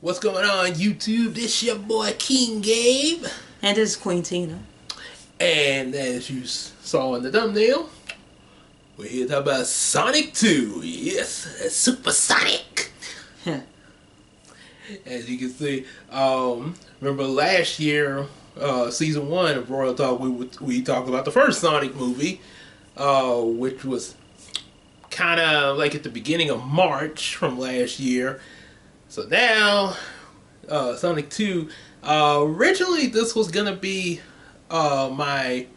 What's going on, YouTube? This your boy King Gabe. And this is Queen Tina. And as you saw in the thumbnail, we're here to talk about Sonic 2. Yes, Super Sonic. As you can see, remember last year, season 1 of Royal Talk, we talked about the first Sonic movie, which was kind of like at the beginning of March from last year. So now, Sonic 2, originally this was going to be my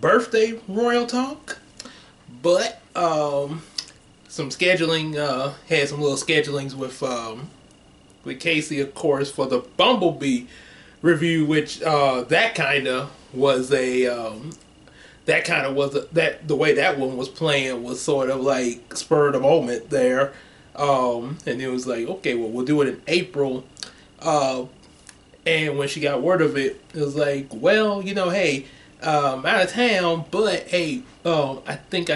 birthday Royal Talk, but some scheduling, had some little schedulings with Casey, of course, for the Bumblebee review, which that kind of was the way that one was playing was sort of like spur of the moment there. And it was like, okay, well, we'll do it in April. And when she got word of it, it was like, well, hey, I'm out of town, but hey, I think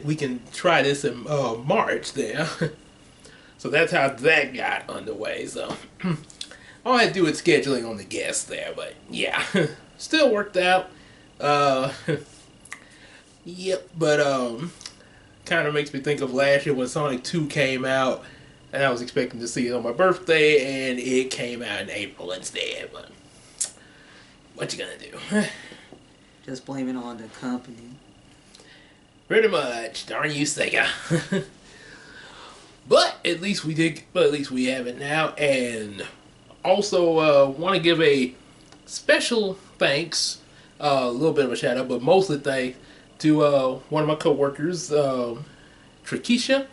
we can try this in March there. So that's how that got underway. So all I had to do was scheduling on the guests there, but yeah, still worked out. Yep, but kind of makes me think of last year when Sonic 2 came out, and I was expecting to see it on my birthday, and it came out in April instead. But what you gonna do? Just blame it on the company. Pretty much, darn you, Sega. But at least we did. But at least we have it now, and also want to give a special thanks, a little bit of a shout out, but mostly thanks to one of my co-workers, Trakisha,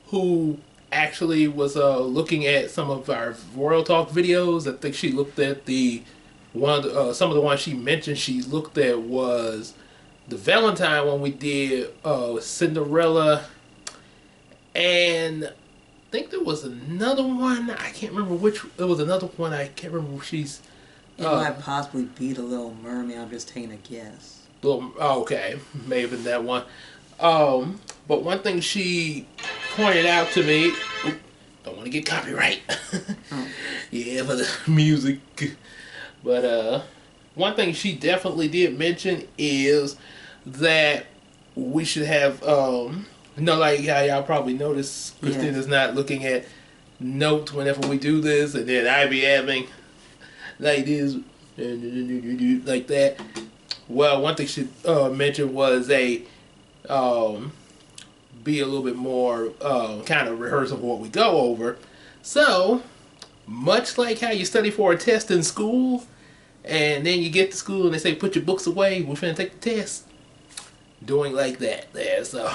who actually was looking at some of our Royal Talk videos. I think she looked at some of the ones she mentioned. She looked at was the Valentine one we did, Cinderella, and I think there was another one. I can't remember which. There was another one. I can't remember if she's. It might possibly be the Little Mermaid. I'm just taking a guess. Okay, maybe that one. But one thing she pointed out to me, don't want to get copyright. Yeah, for the music. But one thing she definitely did mention is that we should have, like how y'all probably noticed, Christina's not looking at notes whenever we do this, and then I be having like this, like that. Well, one thing she mentioned was be a little bit more kind of rehearsal of what we go over. So, much like how you study for a test in school, and then you get to school and they say, put your books away, we're finna take the test. Doing like that there. So,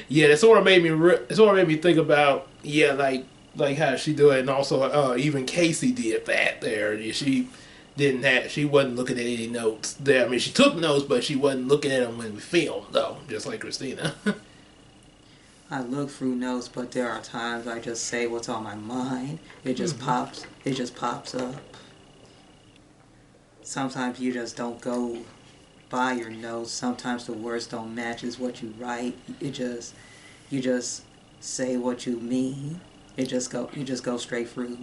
yeah, that sort of made me think about, like how she do it, and also even Casey did that there. She wasn't looking at any notes there. I mean, she took notes, but she wasn't looking at them when we filmed, though, just like Christina. I look through notes, but there are times I just say what's on my mind. It just pops. It just pops up. Sometimes you just don't go by your notes. Sometimes the words don't match as what you write. You just say what you mean. You just go straight through.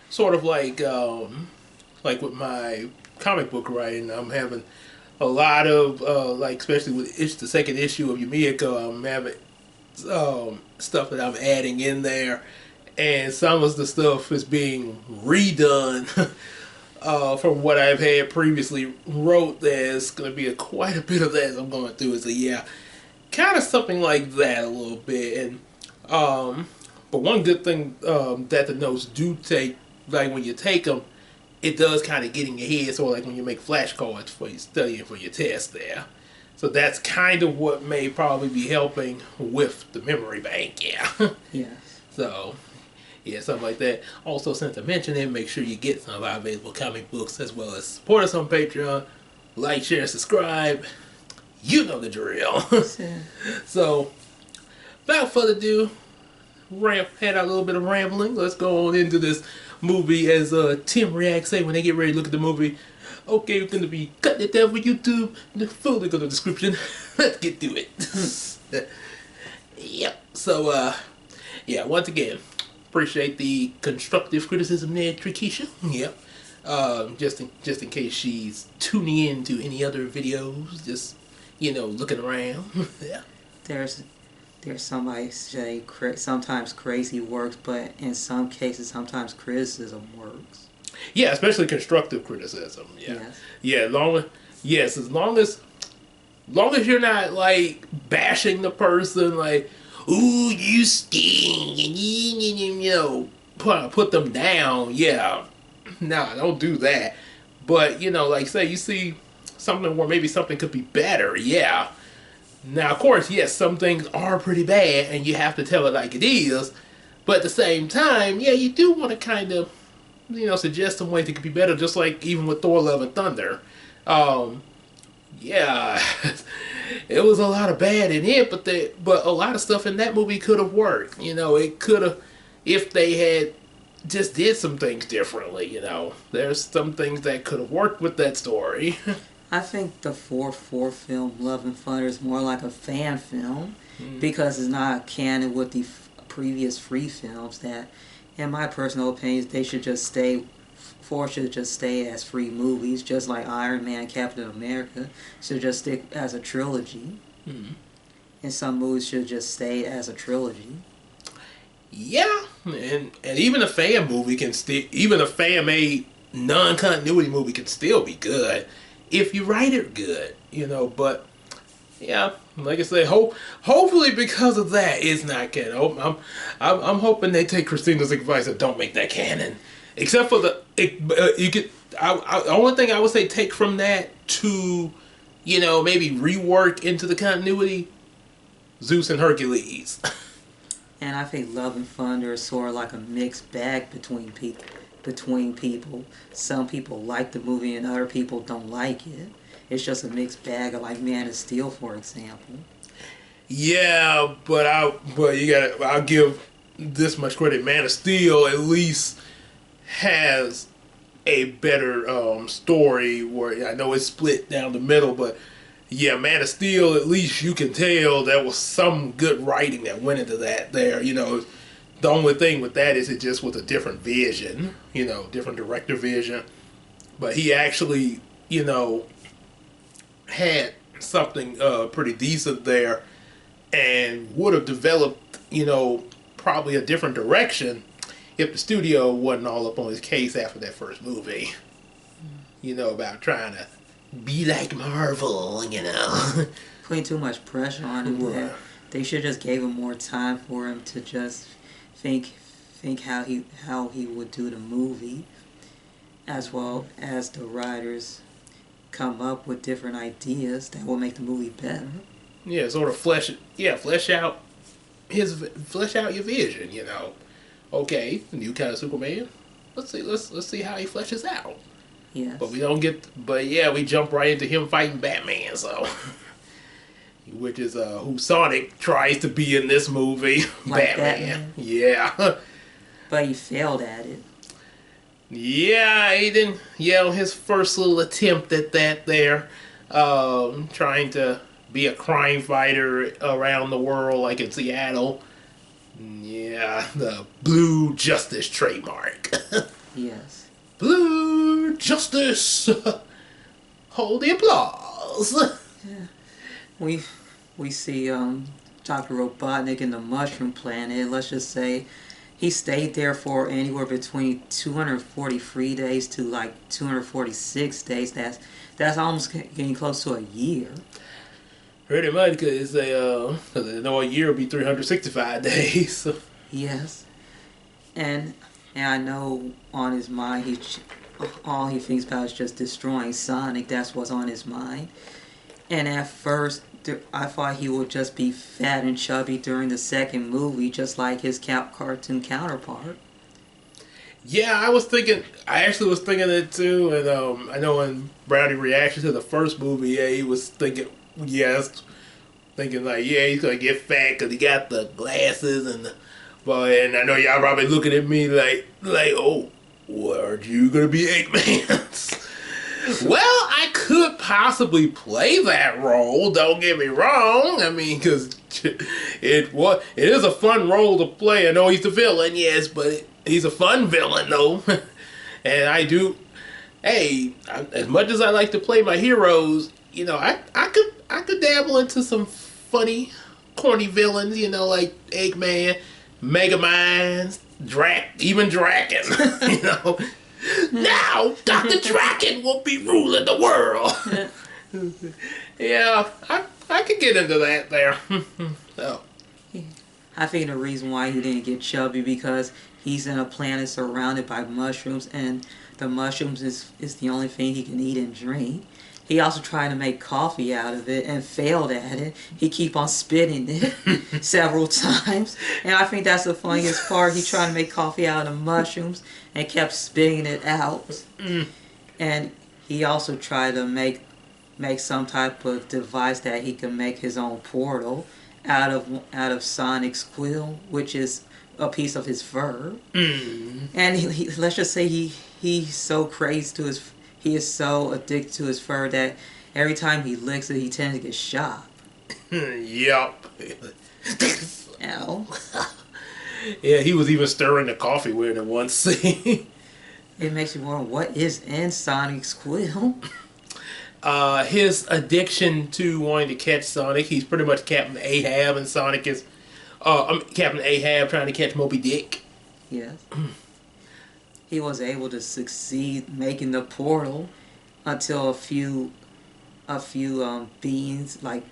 Sort of like with my comic book writing, I'm having a lot of especially with the second issue of Yumiko, I'm having stuff that I'm adding in there, and some of the stuff is being redone from what I've had previously wrote. There's going to be quite a bit of that as I'm going through. So yeah, kind of something like that a little bit. And but one good thing that the notes do take, like when you take them, it does kind of get in your head, sort of like when you make flashcards for you studying for your test there. So that's kind of what may probably be helping with the memory bank, yeah. Yes. So, yeah, something like that. Also, since I mentioned it, make sure you get some of our available comic books, as well as support us on Patreon. Like, share, subscribe. You know the drill. So, without further ado, had a little bit of rambling. Let's go on into this movie, as Tim Reacts say when they get ready to look at the movie. Okay, we're going to be cutting it down for YouTube. The full link in the description. Let's get to it. Yep. So, yeah, once again, appreciate the constructive criticism there, Trikisha. Yep. Just in case she's tuning in to any other videos, just looking around. Yeah. There's somebody say sometimes crazy works, but in some cases sometimes criticism works. Yeah, especially constructive criticism. Yeah. Yes. Yeah, as long as you're not like bashing the person, like, ooh, you stink, and put them down. Yeah, nah, don't do that. But like say you see something where maybe something could be better. Yeah. Now, of course, yes, some things are pretty bad, and you have to tell it like it is. But at the same time, yeah, you do want to kind of suggest some ways that could be better. Just like even with Thor: Love and Thunder. Yeah, it was a lot of bad in it, but a lot of stuff in that movie could have worked. It could have, if they had just did some things differently. There's some things that could have worked with that story. I think the fourth film, Love and Thunder, is more like a fan film because it's not canon with the previous 3 films. That, in my personal opinion, they should just stay. 4 should just stay as 3 movies, just like Iron Man, Captain America should just stick as a trilogy. And some movies should just stay as a trilogy. Yeah, and even a fan movie can still, even a fan-made non-continuity movie can still be good if you write it good, But yeah, like I said, hopefully because of that, it's not canon. I'm hoping they take Christina's advice and don't make that canon. Except for the only thing I would say take from that to, maybe rework into the continuity, Zeus and Hercules. And I think Love and Thunder is sort of like a mixed bag between people. Some people like the movie and other people don't like it. It's just a mixed bag of like Man of Steel, for example. Yeah, but I'll give this much credit. Man of Steel at least has a better story where I know it's split down the middle, but yeah, Man of Steel, at least you can tell there was some good writing that went into that there. The only thing with that is it just was a different vision, different director vision. But he actually, had something pretty decent there and would have developed, probably a different direction if the studio wasn't all up on his case after that first movie. About trying to be like Marvel, Putting too much pressure on him. Right. They should just gave him more time for him to just think how he would do the movie, as well as the writers come up with different ideas that will make the movie better. Yeah, sort of flesh out your vision, Okay, the new kind of Superman. Let's see how he fleshes out. Yes. But we jump right into him fighting Batman, so which is who Sonic tries to be in this movie. Like Batman. Yeah. But he failed at it. Yeah, he didn't. His first little attempt at that there, trying to be a crime fighter around the world, like in Seattle. Yeah, the Blue Justice trademark. Yes. Blue Justice. Hold the applause. Yeah. We see Dr. Robotnik in the Mushroom Planet. Let's just say he stayed there for anywhere between 243 days to like 246 days. That's almost getting close to a year. Pretty much, because a year will be 365 days. So. Yes. And I know on his mind, all he thinks about is just destroying Sonic. That's what's on his mind. And at first, I thought he would just be fat and chubby during the second movie, just like his cartoon counterpart. Yeah, I actually was thinking it too. And I know in Brownny Reactions to the first movie, yeah, he was thinking, thinking like, yeah, he's going to get fat because he got the glasses and I know y'all probably looking at me like, oh, aren't you going to be Eggman? Well, I could possibly play that role. Don't get me wrong. I mean, because it is a fun role to play. I know he's the villain, yes, but he's a fun villain though. And I do. Hey, as much as I like to play my heroes, I could dabble into some funny, corny villains. Like Eggman, Megamind, even Draken. Now Dr. Draken will be ruling the world. Yeah, I could get into that there. So. I think the reason why he didn't get chubby because he's in a planet surrounded by mushrooms, and the mushrooms is the only thing he can eat and drink. He also tried to make coffee out of it and failed at it. He keep on spitting it several times. And I think that's the funniest part. He tried to make coffee out of mushrooms and kept spitting it out. And he also tried to make some type of device that he could make his own portal out of Sonic's quill, which is a piece of his fur. And he let's just say he's so crazy to his. He is so addicted to his fur that every time he licks it, he tends to get shot. Yup. Ow. Yeah, he was even stirring the coffee with it in one scene. It makes you wonder what is in Sonic's quill. His addiction to wanting to catch Sonic. He's pretty much Captain Ahab, and Sonic is Captain Ahab trying to catch Moby Dick. Yes. He was able to succeed making the portal until a few beings, like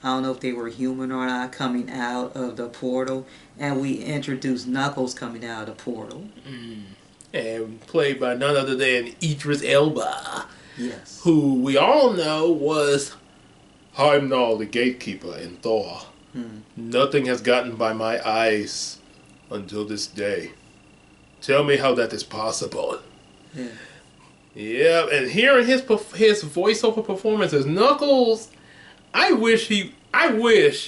I don't know if they were human or not, coming out of the portal, and we introduced Knuckles coming out of the portal. And played by none other than Idris Elba. Yes. Who we all know was Heimdall the Gatekeeper in Thor. Nothing has gotten by my eyes until this day. Tell me how that is possible. Yeah. Yeah, and hearing his voiceover performance as Knuckles, I wish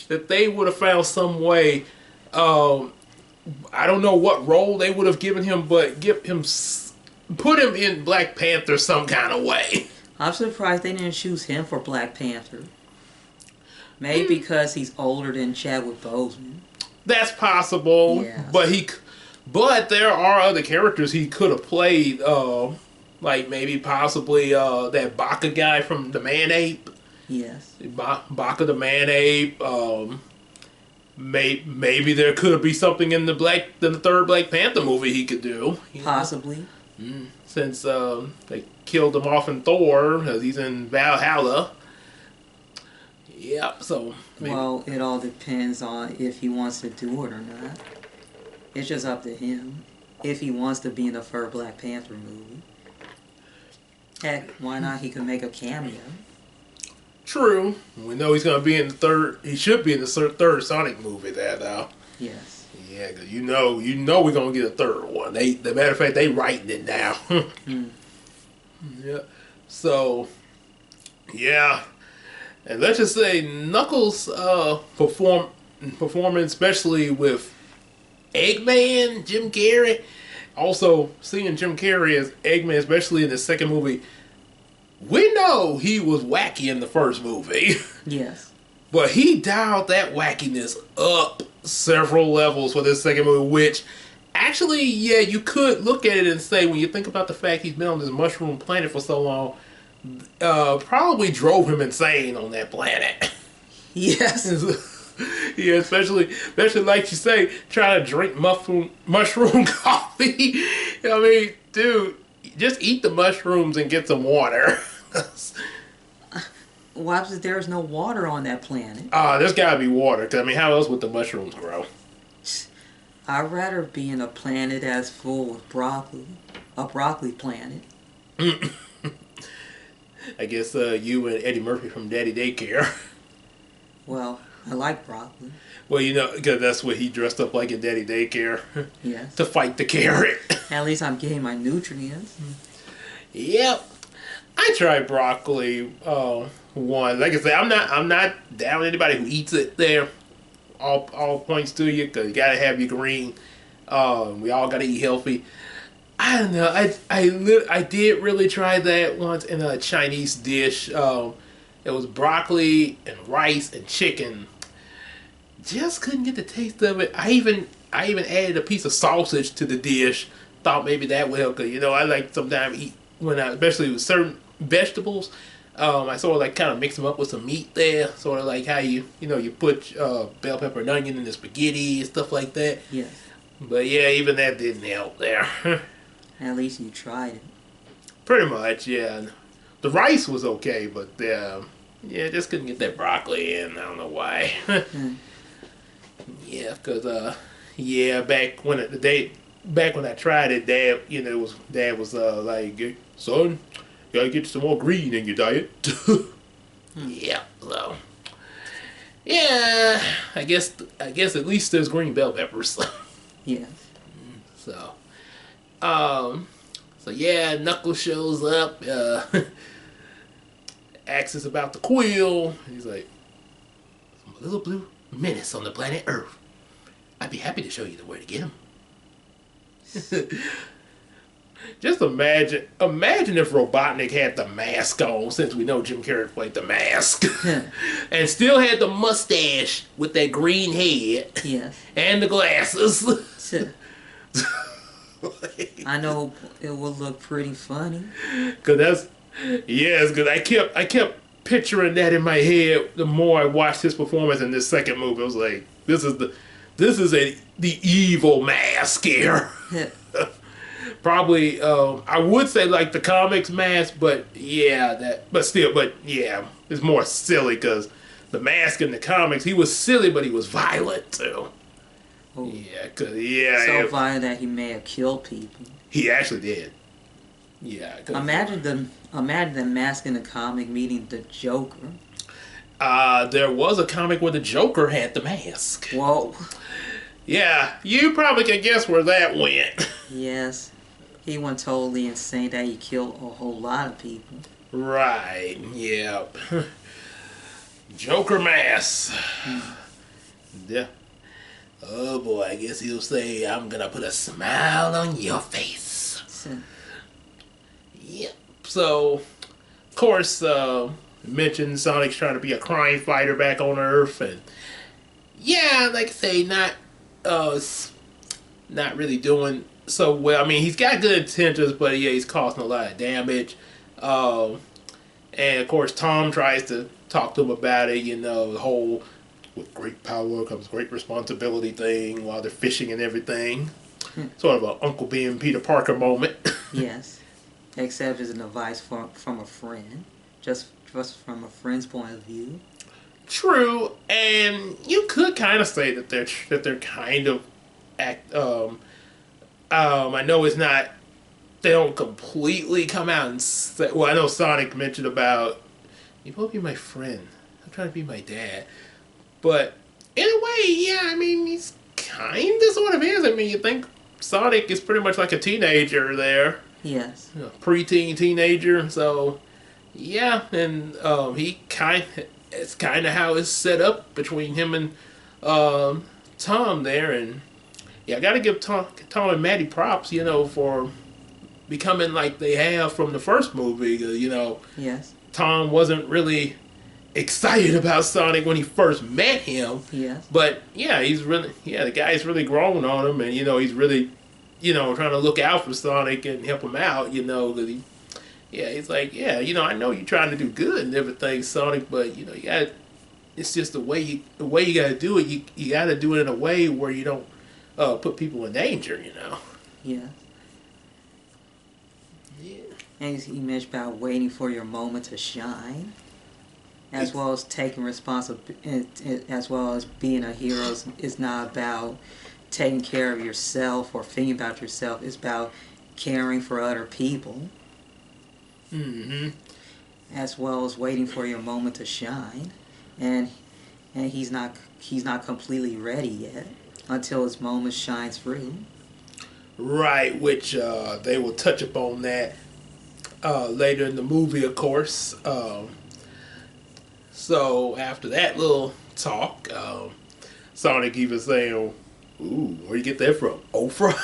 that they would have found some way. I don't know what role they would have given him, but put him in Black Panther some kind of way. I'm surprised they didn't choose him for Black Panther. Maybe because he's older than Chadwick Boseman. That's possible. Yeah. But there are other characters he could have played, like maybe possibly that Baka guy from the Man Ape. Yes. Baka the Man Ape. Maybe there could be something in the third Black Panther movie he could do. Possibly. Since they killed him off in Thor, because he's in Valhalla. Yep. So. Maybe. Well, it all depends on if he wants to do it or not. It's just up to him. If he wants to be in the third Black Panther movie. Heck, why not? He could make a cameo. True. We know he's going to be in the third. He should be in the third Sonic movie there now. Yes. Yeah, because you know we're going to get a third one. The matter of fact, they writing it now. Yeah. So, yeah. And let's just say Knuckles' performance, especially with Eggman, Jim Carrey. Also, seeing Jim Carrey as Eggman, especially in the second movie, we know he was wacky in the first movie. Yes. But he dialed that wackiness up several levels for this second movie, which actually, yeah, you could look at it and say, when you think about the fact he's been on this mushroom planet for so long, probably drove him insane on that planet. Yes. Yeah, especially like you say, trying to drink mushroom coffee. I mean, dude, just eat the mushrooms and get some water. Why is there's no water on that planet? There's got to be water. 'Cause, I mean, how else would the mushrooms grow? I'd rather be in a planet that's full of broccoli. A broccoli planet. I guess you and Eddie Murphy from Daddy Daycare. Well, I like broccoli. Well, because that's what he dressed up like in Daddy Daycare. Yes. To fight the carrot. At least I'm getting my nutrients. Yep. I tried broccoli one. Like I said, I'm not down with anybody who eats it there. All points to you, because you gotta have your green. We all gotta eat healthy. I don't know. I did really try that once in a Chinese dish. It was broccoli and rice and chicken. Just couldn't get the taste of it. I even added a piece of sausage to the dish. Thought maybe that would help. Cause I like sometimes eat especially with certain vegetables. I sort of like kind of mix them up with some meat there. Sort of like how you put bell pepper and onion in the spaghetti and stuff like that. Yes. But yeah, even that didn't help there. At least you tried it. Pretty much, yeah. The rice was okay, but just couldn't get that broccoli in. I don't know why. Yeah, because back when I tried it, Dad was like, son, you gotta get some more green in your diet. Yeah, so yeah, I guess at least there's green bell peppers. Yeah. So, yeah, Knuckles shows up, asks us about the quill. He's like, some little blue menace on the planet Earth. I'd be happy to show you the way to get him. Just imagine if Robotnik had the mask on, since we know Jim Carrey played the mask, and still had the mustache with that green head, yes, and the glasses. I know it will look pretty funny. Cause I kept picturing that in my head. The more I watched his performance in this second movie, I was like, this is the evil mask here. Probably, I would say like the comics mask, but it's more silly because the mask in the comics, he was silly, but he was violent too. Oh. Yeah, so violent that he may have killed people. He actually did. Yeah. Imagine the mask in the comic meeting the Joker. There was a comic where the Joker had the mask. Whoa. Yeah, you probably can guess where that went. Yes. He went totally insane that he killed a whole lot of people. Right, yep. Joker mask. Yeah. Oh boy, I guess he'll say, I'm gonna put a smile on your face. Yep. So, of course, mentioned Sonic's trying to be a crime fighter back on Earth, and yeah, like I say, not really doing so well. I mean, he's got good intentions, but yeah, he's causing a lot of damage. And of course, Tom tries to talk to him about it. The whole with great power comes great responsibility thing while they're fishing and everything. Sort of a Uncle Ben, Peter Parker moment. Yes, except it's an advice from a friend, just from a friend's point of view. True, and you could kind of say that they're kind of I know it's not. They don't completely come out and say. Well, I know Sonic mentioned about you won't be my friend. I'm trying to be my dad, but in a way, yeah. I mean, he's kind of sort of is. I mean, you think Sonic is pretty much like a teenager there. Yes. Preteen teenager. So yeah, and it's kind of how it's set up between him and Tom there, and yeah, I gotta give Tom and Maddie props, for becoming like they have from the first movie. Yes. Tom wasn't really excited about Sonic when he first met him. Yes. But yeah, the guy's really grown on him, and he's really, trying to look out for Sonic and help him out. Because he's like, I know you're trying to do good and everything, Sonic, but you got. It's just the way you gotta do it. You gotta do it in a way where you don't put people in danger. Yeah. Yeah. And he mentioned about waiting for your moment to shine, as well as taking responsibility, as well as being a hero. Is not about taking care of yourself or thinking about yourself. It's about caring for other people. Mm-hmm. As well as waiting for your moment to shine, and he's not completely ready yet until his moment shines through. Right, which they will touch upon that later in the movie, of course. So after that little talk, Sonic even saying, "Ooh, where you get that from? Oprah?"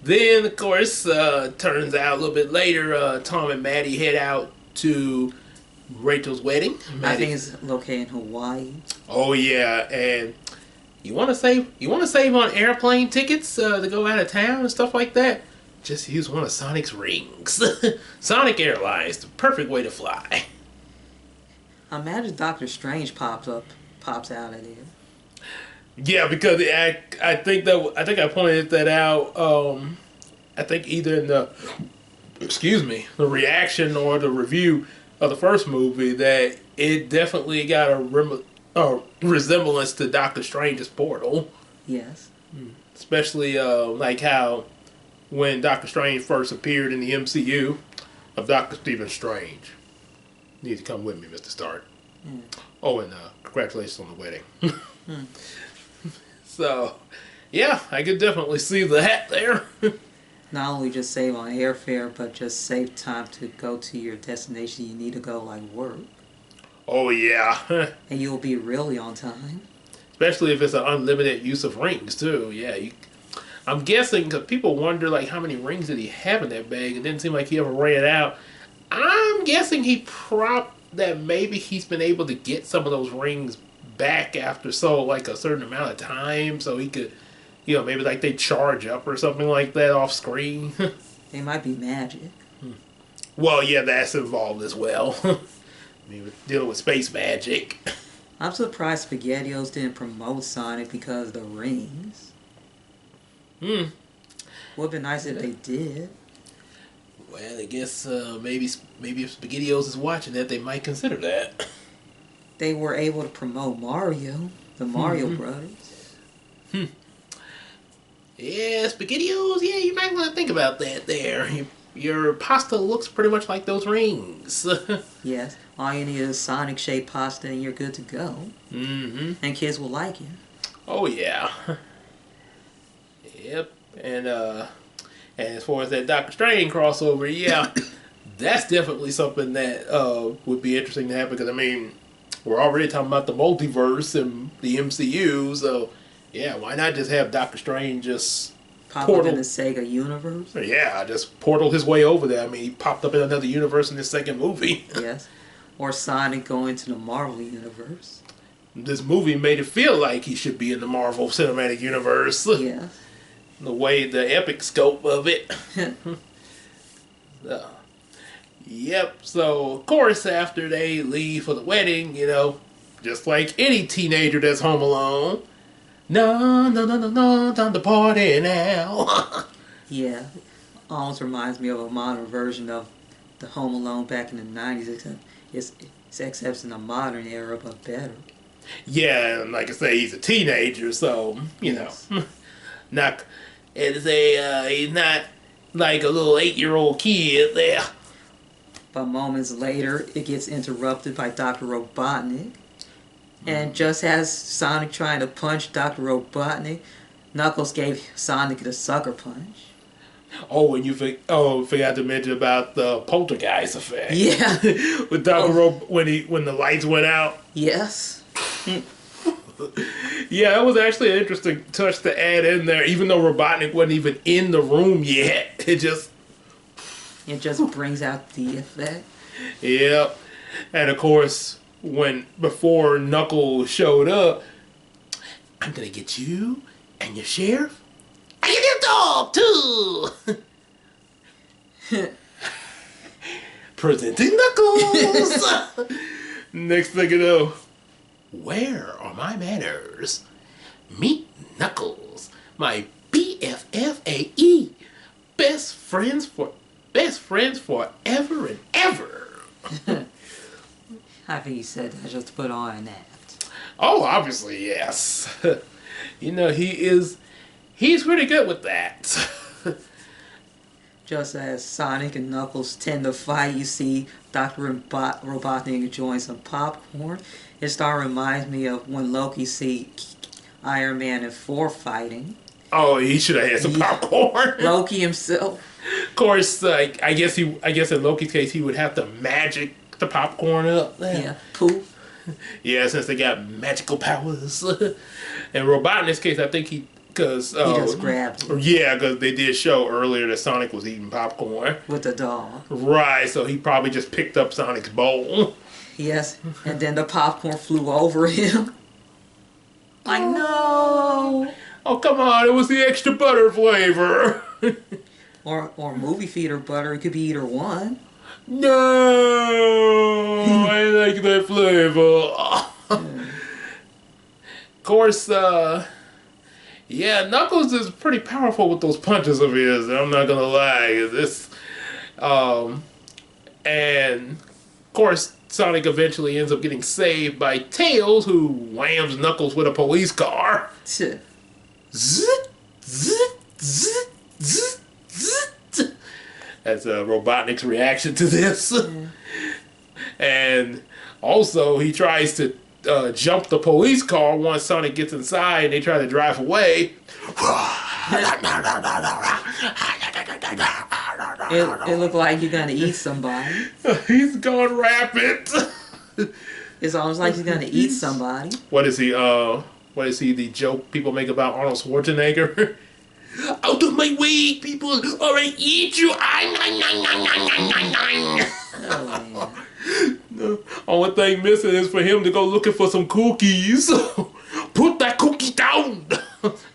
Then, of course, turns out a little bit later, Tom and Maddie head out to Rachel's wedding. I think it's located in Hawaii. Oh yeah, and you want to save on airplane tickets to go out of town and stuff like that. Just use one of Sonic's rings. Sonic Airlines, the perfect way to fly. Imagine Doctor Strange pops out of there. Yeah, because I think I pointed that out. I think either in the reaction or the review of the first movie that it definitely got a resemblance to Doctor Strange's portal. Yes. Especially like how when Doctor Strange first appeared in the MCU of Doctor Stephen Strange. You need to come with me, Mr. Stark. Oh, and congratulations on the wedding. So, yeah, I could definitely see that there. Not only just save on airfare, but just save time to go to your destination you need to go, like work. Oh, yeah. And you'll be really on time. Especially if it's an unlimited use of rings, too. Yeah, I'm guessing, because people wonder, like, how many rings did he have in that bag? It didn't seem like he ever ran out. I'm guessing that maybe he's been able to get some of those rings back after like a certain amount of time, so he could, maybe like they charge up or something like that off screen. They might be magic. Well, yeah, that's involved as well. I mean, we're dealing with space magic. I'm surprised SpaghettiOs didn't promote Sonic because of the rings. Would have been nice if they did. Well, I guess maybe if SpaghettiOs is watching that, they might consider that. They were able to promote Mario, the Mario Brothers. Yeah, SpaghettiOs, yeah, you might want to think about that there. Your pasta looks pretty much like those rings. Yes, all you need is Sonic-shaped pasta and you're good to go. And kids will like it. Oh, yeah. Yep, and as far as that Doctor Strange crossover, yeah, that's definitely something that would be interesting to happen, because, I mean, we're already talking about the multiverse and the MCU, so yeah, why not just have Doctor Strange just pop up in the Sega universe? Yeah, just portal his way over there. I mean, he popped up in another universe in this second movie. Yes, or Sonic go into the Marvel universe. This movie made it feel like he should be in the Marvel Cinematic Universe. Yeah. The way, the epic scope of it. Yep, so of course after they leave for the wedding, just like any teenager that's home alone, no, time to party now. Yeah, almost reminds me of a modern version of the Home Alone back in the 90s, except in a modern era, but better. Yeah, and like I say, he's a teenager, so, Yes. he's not like a little 8-year-old kid there. But moments later, it gets interrupted by Dr. Robotnik. And just as Sonic trying to punch Dr. Robotnik, Knuckles gave Sonic the sucker punch. Oh, and you forgot to mention about the poltergeist effect. Yeah. With Dr. when the lights went out. Yes. Yeah, that was actually an interesting touch to add in there, even though Robotnik wasn't even in the room yet. It just brings out the effect. Yep. And of course, before Knuckles showed up, I'm gonna get you and your sheriff and your dog too. Presenting Knuckles. Next thing you know, where are my manners? Meet Knuckles, my BFFAE, best friends forever and ever. I think he said that just to put on an act. Oh, obviously, yes. He's pretty good with that. Just as Sonic and Knuckles tend to fight, you see Dr. Robotnik enjoying some popcorn. It reminds me of when Loki see Iron Man and Thor fighting. Oh, he should have had some popcorn. Loki himself. Of course, I guess in Loki's case he would have to magic the popcorn up. Yeah, poof. Yeah, since they got magical powers. In Robotnik's case, I think Because He just grabbed it yeah, because they did show earlier that Sonic was eating popcorn. with the dog. Right, so he probably just picked up Sonic's bowl. Yes, and then the popcorn flew over him. I know. Oh, come on, it was the extra butter flavor. Or movie theater butter. It could be either one. No, I like that flavor. Of course, yeah, Knuckles is pretty powerful with those punches of his. I'm not gonna lie. And of course, Sonic eventually ends up getting saved by Tails, who whams Knuckles with a police car. Zzz, Zit, zit, zit, zit, zit. That's Robotnik's reaction to this. Yeah. And also, he tries to jump the police car once Sonic gets inside and they try to drive away. It looked like you're gonna eat somebody. He's gone rapid. It's almost like he's gonna eat somebody. What is he, the joke people make about Arnold Schwarzenegger? Out of my way, people, or I eat you. Oh man. The only thing missing is for him to go looking for some cookies. Put that cookie down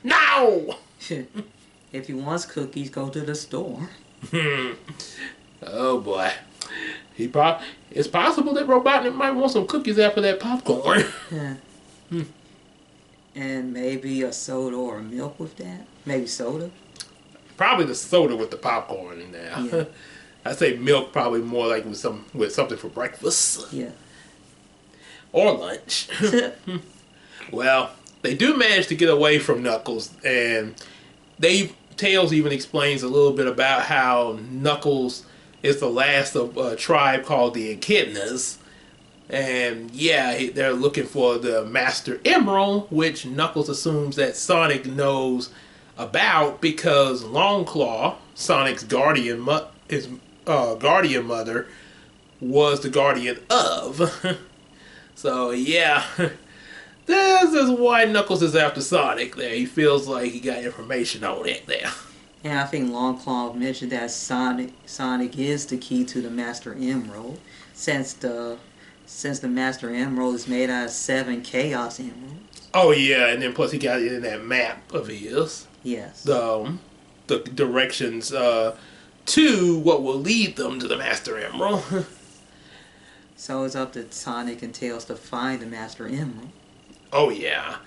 now. If he wants cookies, go to the store. Oh boy, it's possible that Robotnik might want some cookies after that popcorn. Yeah. And maybe a soda or a milk with that. Maybe soda. Probably the soda with the popcorn in there. Yeah. I say milk probably more like with something for breakfast. Yeah. Or lunch. Well, they do manage to get away from Knuckles, and Tails even explains a little bit about how Knuckles is the last of a tribe called the Echidnas. And yeah, they're looking for the Master Emerald, which Knuckles assumes that Sonic knows about because Longclaw, Sonic's guardian mother, was the guardian of. So yeah, this is why Knuckles is after Sonic there. He feels like he got information on it there. And I think Longclaw mentioned that Sonic is the key to the Master Emerald, since the Master Emerald is made out of 7 Chaos Emeralds. Oh yeah, and then plus he got it in that map of his. Yes. The directions to what will lead them to the Master Emerald. So it's up to Sonic and Tails to find the Master Emerald. Oh yeah.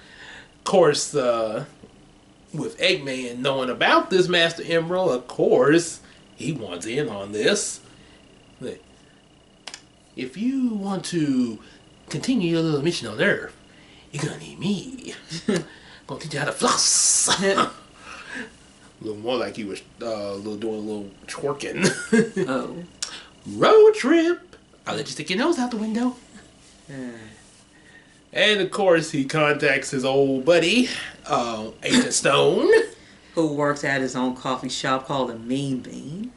Of course, with Eggman knowing about this Master Emerald, of course, he wants in on this. If you want to continue your little mission on Earth, you're gonna need me. Gonna teach you how to floss. A little more like he was doing a little twerking. Oh. Road trip. I'll let you stick your nose out the window. And of course, he contacts his old buddy, Agent Stone, Who works at his own coffee shop called the Mean Bean.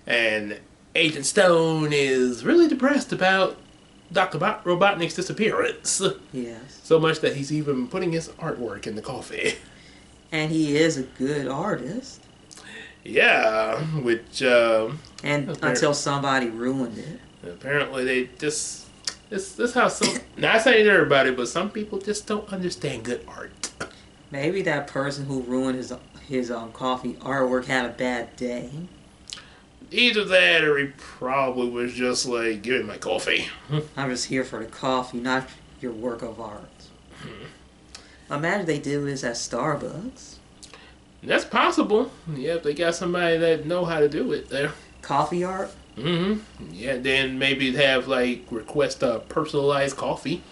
And Agent Stone is really depressed about Dr. Robotnik's disappearance. Yes. So much that he's even putting his artwork in the coffee. And he is a good artist. Yeah, which... until somebody ruined it. Apparently they just... This how some... Not saying everybody, but some people just don't understand good art. Maybe that person who ruined his coffee artwork had a bad day. Either that or he probably was just like, give me my coffee. I'm just here for the coffee, not your work of art. Imagine they do this at Starbucks. That's possible. Yeah, if they got somebody that know how to do it there. Coffee art? Mm-hmm. Yeah, then maybe have like request a personalized coffee.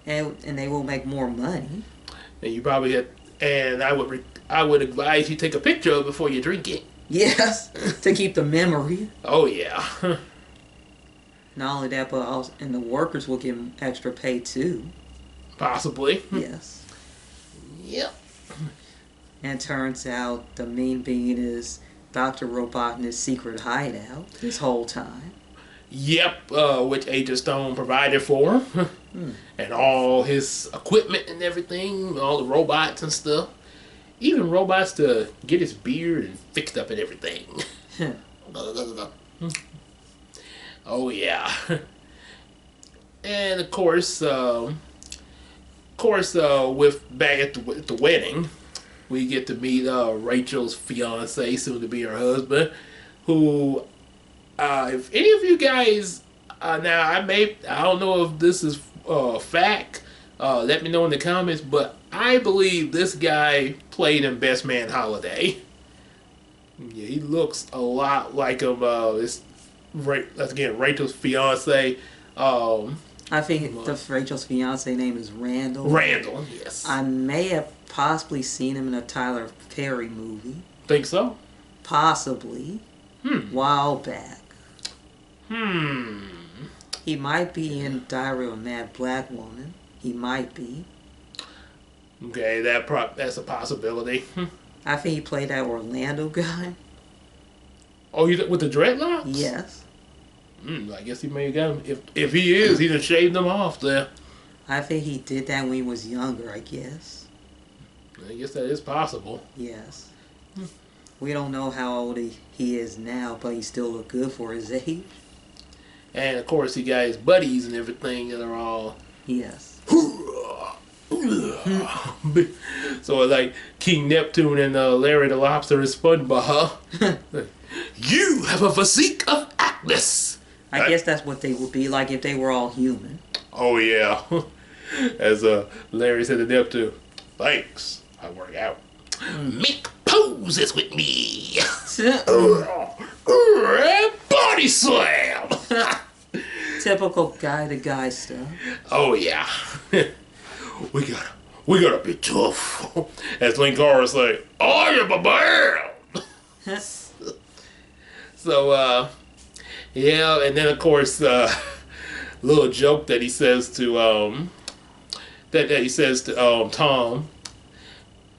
And they will make more money. And you probably have, and I would advise you take a picture of it before you drink it. Yes, to keep the memory. Oh yeah. Not only that, but also, and the workers will get extra pay too. Possibly. Yes. Yep. And turns out the Mean Bean is Dr. Robotnik's secret hideout this whole time. Yep, which Agent Stone provided for him. And all his equipment and everything, all the robots and stuff. even robots to get his beard and fixed up and everything. Oh yeah. And of course, with back at the wedding, we get to meet Rachel's fiance, soon to be her husband, who, if any of you guys, now I don't know if this is fact. Let me know in the comments, but I believe this guy played in Best Man Holiday. Yeah, he looks a lot like him. That's again Rachel's fiance. I think Rachel's fiance name is Randall. Randall, yes. I may have possibly seen him in a Tyler Perry movie. Think so? Possibly. While back. He might be in Diary of a Mad Black Woman. He might be. Okay, that's a possibility. I think he played that Orlando guy. Oh, with the dreadlocks? Yes. I guess he may have got him. If he is, he done shaved them off there. I think he did that when he was younger, I guess. I guess that is possible. Yes. We don't know how old he is now, but he still look good for his age. And of course, he got his buddies and everything that are all. Yes. So like King Neptune and Larry the Lobster and SpongeBob. You have a physique of Atlas. I guess that's what they would be like if they were all human. Oh yeah. As Larry said to Neptune, thanks, I work out. Make poses with me. Body slam. Typical guy-to-guy stuff. Oh yeah. we gotta be tough. As Linkara say, I am a man. So yeah, and then of course little joke that he says to Tom.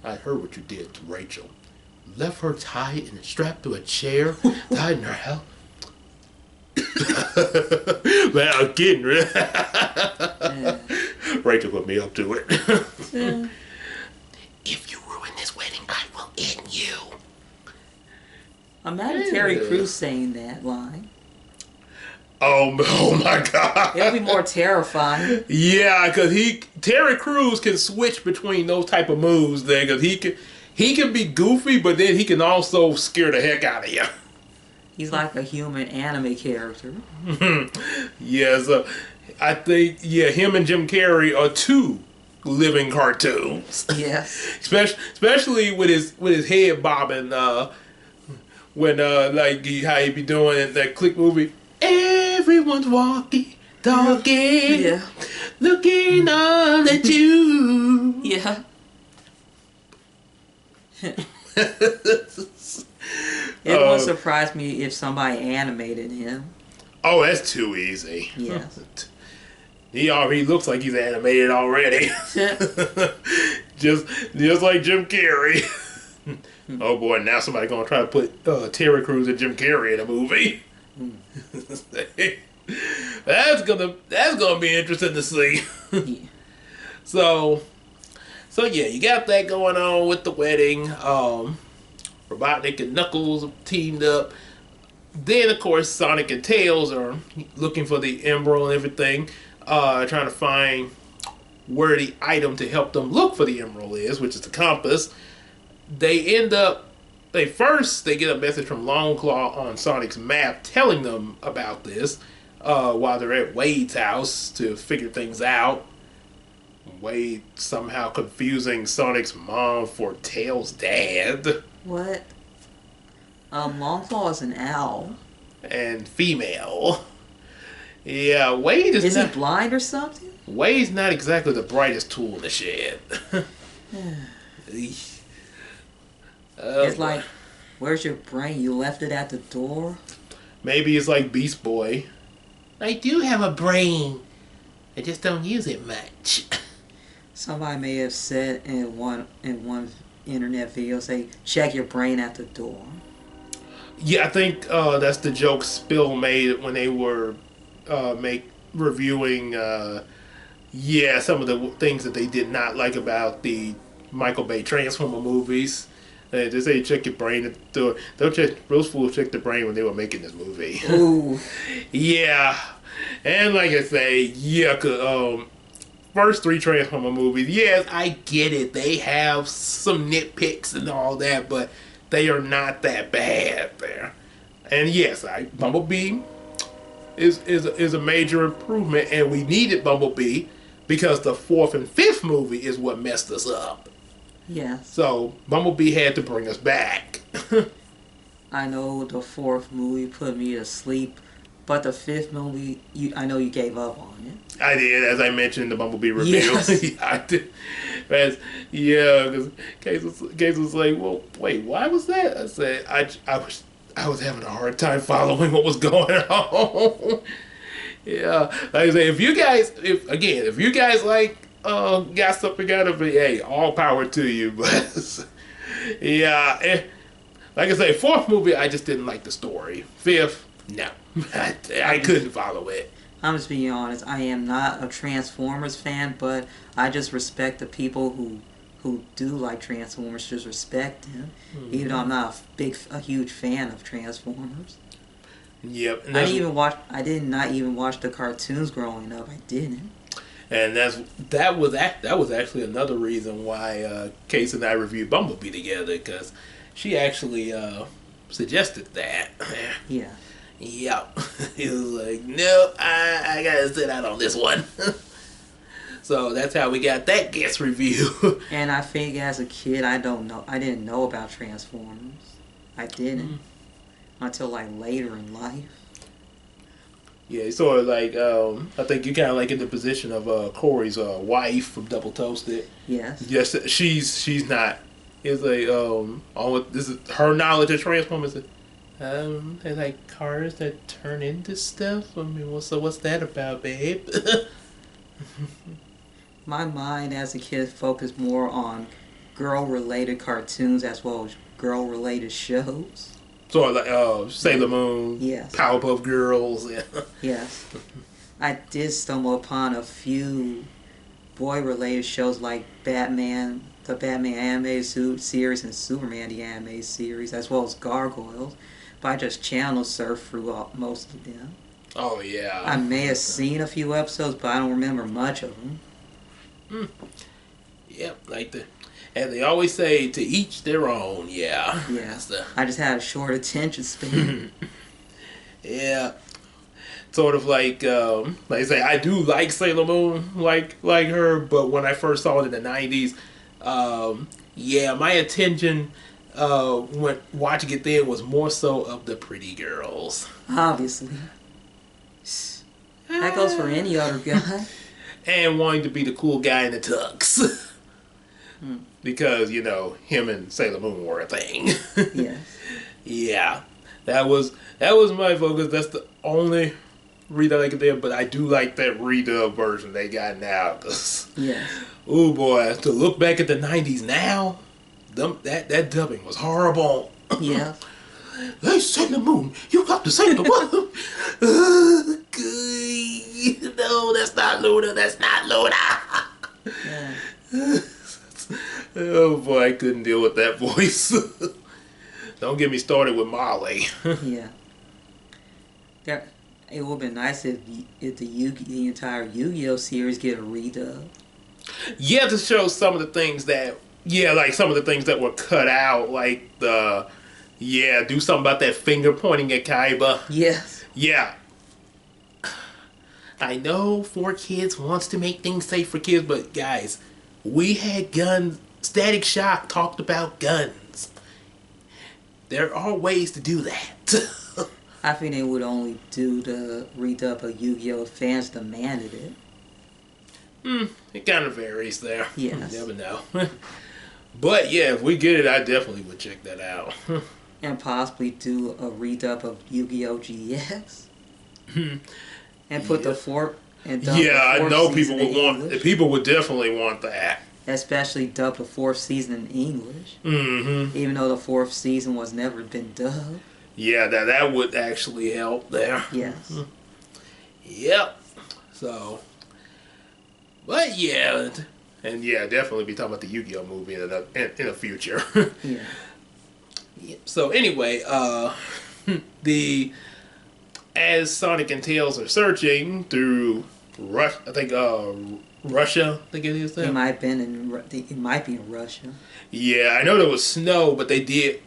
I heard what you did to Rachel. Left her tied and strapped to a chair, tied in her house. Man, I'm kidding. Rachel put me up to it. If you ruin this wedding, I will end you. Imagine Terry Crews saying that line. Oh my God. It'll be more terrifying. Yeah, because Terry Crews can switch between those type of moves there, because he can be goofy, but then he can also scare the heck out of you. He's like a human anime character. Yes, I think him and Jim Carrey are two living cartoons. Yes. Especially with his head bobbing when like how he be doing in that Click movie. Everyone's walking, talking, looking all at you. Yeah. It won't surprise me if somebody animated him. Oh, that's too easy. Yes. He already looks like he's animated already. just like Jim Carrey. Oh boy, now somebody gonna try to put Terry Crews and Jim Carrey in a movie. That's gonna be interesting to see. Yeah. So yeah, you got that going on with the wedding. Robotnik and Knuckles teamed up. Then of course Sonic and Tails are looking for the emerald and everything, trying to find where the item to help them look for the emerald is, which is the compass. They get a message from Longclaw on Sonic's map telling them about this while they're at Wade's house to figure things out. Wade somehow confusing Sonic's mom for Tails' dad. What? Longclaw is an owl. And female. Yeah, Wade is he blind or something? Wade's not exactly the brightest tool in the shed. It's like, where's your brain? You left it at the door? Maybe it's like Beast Boy. I do have a brain. I just don't use it much. Somebody may have said in one internet video, say, check your brain at the door. Yeah, I think that's the joke Spill made when they were reviewing some of the things that they did not like about the Michael Bay Transformer movies. They say check your brain. Don't check. Those fools check the brain when they were making this movie. Ooh. Yeah, and like I say, yeah, first three Transformer movies, yes, I get it. They have some nitpicks and all that, but they are not that bad there. And yes, Bumblebee is a major improvement, and we needed Bumblebee because the fourth and fifth movie is what messed us up. Yes. So Bumblebee had to bring us back. I know the fourth movie put me to sleep, but the fifth movie, I know you gave up on it. I did, as I mentioned in the Bumblebee review. Yes. Yeah, I did. Because Case was like, well, wait, why was that? I said, I was having a hard time following what was going on. Yeah, like I say, if you guys like got something out of it, hey, all power to you. But yeah, like I say, fourth movie, I just didn't like the story. Fifth, no, I couldn't follow it. I'm just being honest. I am not a Transformers fan, but I just respect the people who do like Transformers. Just respect them, even though I'm not a huge fan of Transformers. Yep. I did not even watch the cartoons growing up. I didn't. And that was actually another reason why Case and I reviewed Bumblebee together, because she actually suggested that. Yeah. Yep. He was like, no, I gotta sit out on this one. So that's how we got that guest review. And I think as a kid, I didn't know about Transformers. I didn't until like later in life. Yeah, sort of like I think you kind of like in the position of Corey's wife from Double Toasted. Yes. Yes, she's not. It's like this is her knowledge of Transformers. They like cars that turn into stuff. I mean, what's that about, babe? My mind as a kid focused more on girl-related cartoons as well as girl-related shows. So like Sailor Moon, yes, Powerpuff Girls. Yeah. Yes. I did stumble upon a few boy-related shows like Batman, the Batman animated series, and Superman the animated series, as well as Gargoyles. But I just channel surfed through most of them. Oh yeah. I may have seen a few episodes, but I don't remember much of them. Yep, and they always say, to each their own. Yeah. Yeah. I just had a short attention span. Yeah. Sort of like I say, I do like Sailor Moon, like her, but when I first saw it in the 90s, yeah, my attention when watching it then was more so of the pretty girls. Obviously. That goes for any other guy. And wanting to be the cool guy in the tux. Because, him and Sailor Moon were a thing. Yes. Yeah. That was my focus. That's the only redub I could do, but I do like that redub version they got now. Yes. Oh boy, to look back at the 90s now, that dubbing was horrible. Yeah. Hey, Sailor Moon, you got to say the one. No, that's not Luna. That's not Luna. Yeah. Oh boy, I couldn't deal with that voice. Don't get me started with Molly. Yeah. It would have been nice if the entire Yu-Gi-Oh series get a redub. Yeah, to show some of the things that, like some of the things that were cut out, like do something about that finger pointing at Kaiba. Yes. Yeah. I know 4Kids wants to make things safe for kids, but guys, we had guns. Static Shock talked about guns. There are ways to do that. I think they would only do the redub of Yu-Gi-Oh if fans demanded it. It kind of varies there. Yes. You never know. But yeah, if we get it, I definitely would check that out. And possibly do a redub of Yu-Gi-Oh GX. And put the fourth and dub I the know fourth people would season in want. English. People would definitely want that. Especially dub the fourth season in English. Mm-hmm. Even though the fourth season was never been dubbed. Yeah, that would actually help there. Yes. Yep. So, but yeah, And yeah, definitely be talking about the Yu-Gi-Oh movie in the future. Yeah. Yep. So anyway, the as Sonic and Tails are searching through Russia, I think Russia, I think it is. It might have been it might be in Russia. Yeah, I know there was snow, but they did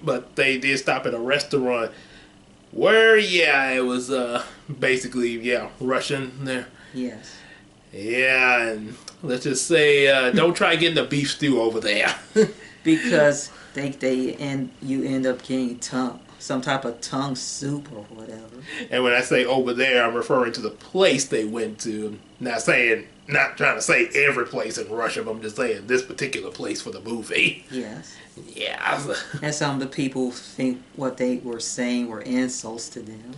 stop at a restaurant where it was basically Russian there. Yes. Yeah, and let's just say don't try getting the beef stew over there. Because you end up getting some type of tongue soup or whatever. And when I say over there, I'm referring to the place they went to. Not trying to say every place in Russia, but I'm just saying this particular place for the movie. Yes. Yeah. And some of the people think what they were saying were insults to them.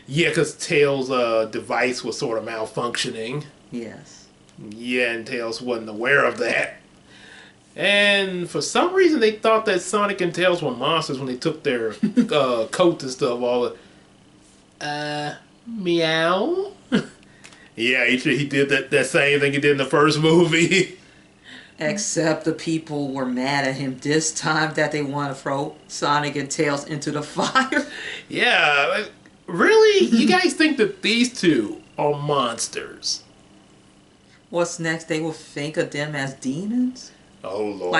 Yeah, because Tails' device was sort of malfunctioning. Yes. Yeah, and Tails wasn't aware of that. And for some reason, they thought that Sonic and Tails were monsters when they took their coats and stuff. All meow. Yeah, he did that same thing he did in the first movie. Except the people were mad at him this time that they want to throw Sonic and Tails into the fire. Yeah, really? You guys think that these two are monsters? What's next? They will think of them as demons? Oh, Lord.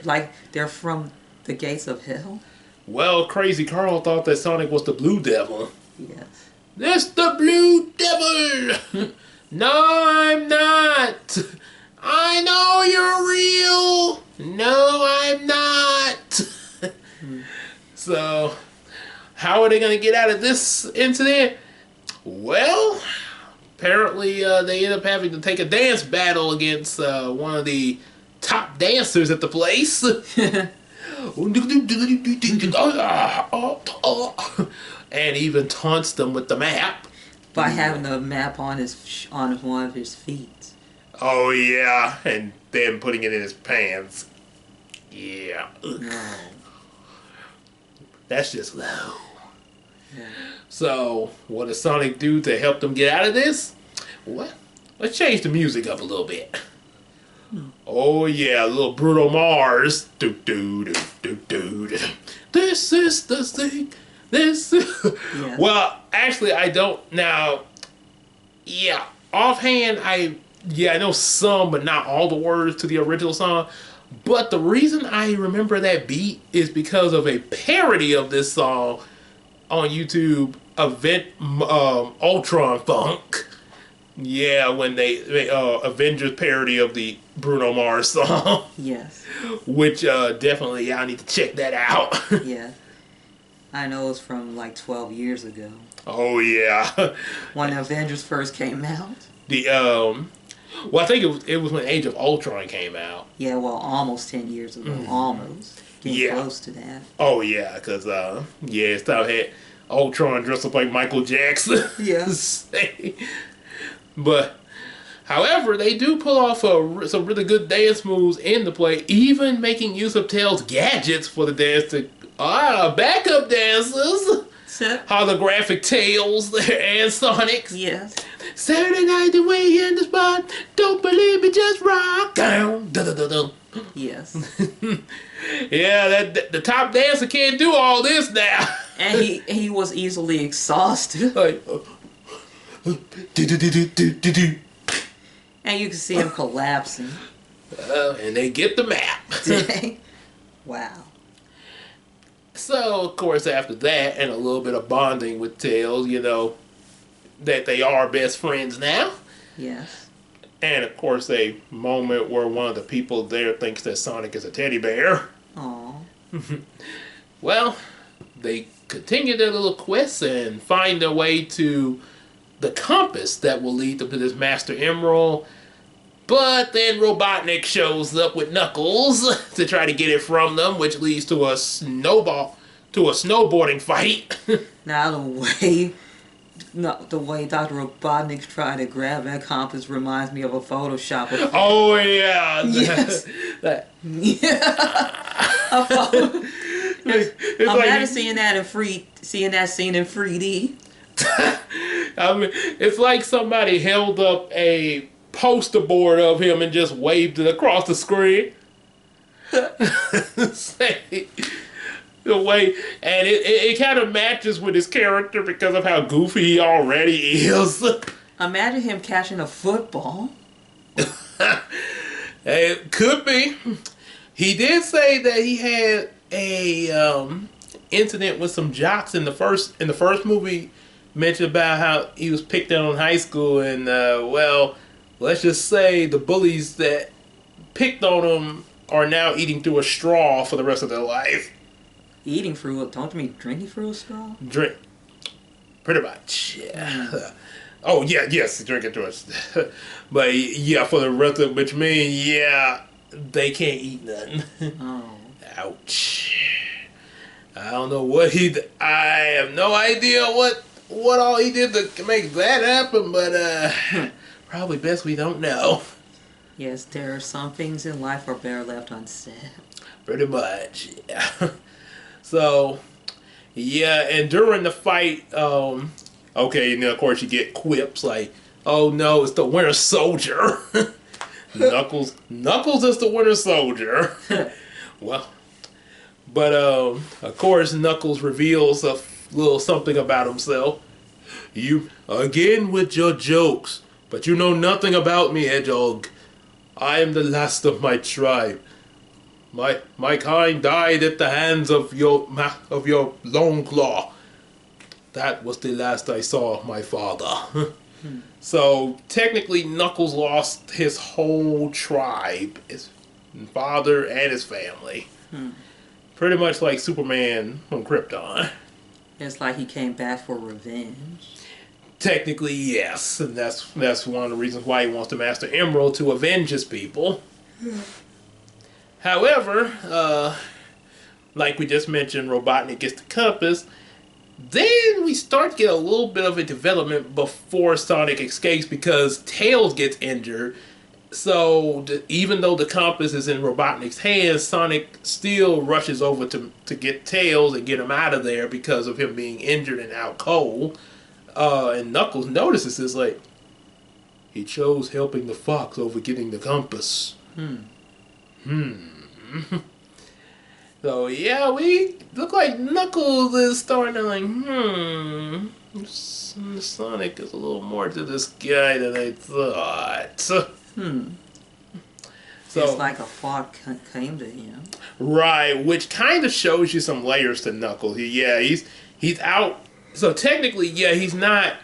Like they're from the gates of hell? Well, Crazy Carl thought that Sonic was the Blue Devil. Yes. That's the Blue Devil! No, I'm not! I know you're real! No, I'm not! So, how are they going to get out of this incident? Well, apparently they end up having to take a dance battle against one of the top dancers at the place. And even taunts them with the map. By having the map on one of his feet. Oh yeah, and then putting it in his pants. Yeah. No. That's just low. Yeah. So, what does Sonic do to help them get out of this? What? Let's change the music up a little bit. Oh yeah, a little Bruno Mars. Do do do do do do. This is the thing. This. Yes. Well, actually, I don't now. Yeah, offhand, I know some, but not all the words to the original song. But the reason I remember that beat is because of a parody of this song on YouTube, Ultron Funk. Yeah, when they Avengers parody of the Bruno Mars song. Yes. Which definitely y'all need to check that out. Yeah. I know it's from like 12 years ago. Oh yeah. When the Avengers first came out. Well, I think it was when Age of Ultron came out. Yeah, well, almost 10 years ago. Almost. Getting close to that. Oh yeah, because it's time had Ultron dressed up like Michael Jackson. Yes. But, however, they do pull off some really good dance moves in the play, even making use of Tails' gadgets for the dance to backup dancers. Holographic Tails and Sonic. Yes. Saturday night, the way in the spot. Don't believe me, just rock down. Yes. Yeah, the top dancer can't do all this now. And he was easily exhausted. Like, and you can see him collapsing. And they get the map. Wow. So, of course, after that, and a little bit of bonding with Tails, that they are best friends now. Yes. And, of course, a moment where one of the people there thinks that Sonic is a teddy bear. Aww. Well, they continue their little quests and find their way to the compass that will lead them to this Master Emerald. But then Robotnik shows up with Knuckles to try to get it from them, which leads to a snowboarding fight. Now the way Dr. Robotnik's trying to grab that compass reminds me of a Photoshop. Oh yeah. Yes. A photo. Imagine seeing that scene in 3D. I mean, it's like somebody held up a poster board of him and just waved it across the screen. Say, the way, and it kind of matches with his character because of how goofy he already is. Imagine him catching a football. It could be. He did say that he had a incident with some jocks in the first movie. Mentioned about how he was picked on in high school, and well, let's just say the bullies that picked on him are now eating through a straw for the rest of their life. Eating through it? Don't you mean drinking through a straw? Drink. Pretty much, yeah. Oh, yeah, yes, drinking through it. But, yeah, for the rest of it, which means, yeah, they can't eat nothing. Oh. Ouch. I don't know what I have no idea what all he did to make that happen, but probably best we don't know. Yes, there are some things in life are better left unsaid. Pretty much, yeah. So, yeah, and during the fight, okay, and then of course you get quips like, oh no, it's the Winter Soldier. Knuckles is the Winter Soldier. Well, but of course Knuckles reveals a little something about himself. You, again with your jokes, but you know nothing about me, Hedgehog. I am the last of my tribe. My kind died at the hands of your long claw. That was the last I saw of my father. So technically, Knuckles lost his whole tribe, his father and his family. Pretty much like Superman from Krypton. It's like he came back for revenge. Technically, yes, and that's one of the reasons why he wants to master Emerald, to avenge his people. However, like we just mentioned, Robotnik gets the compass. Then we start to get a little bit of a development before Sonic escapes because Tails gets injured. So even though the compass is in Robotnik's hands, Sonic still rushes over to get Tails and get him out of there because of him being injured and out cold. And Knuckles notices this, like, he chose helping the fox over getting the compass. So yeah, we look like Knuckles is starting to like, Sonic is a little more to this guy than I thought. So It's like a thought came to him. Right, which kind of shows you some layers to Knuckles. He's out. So technically, yeah, he's not,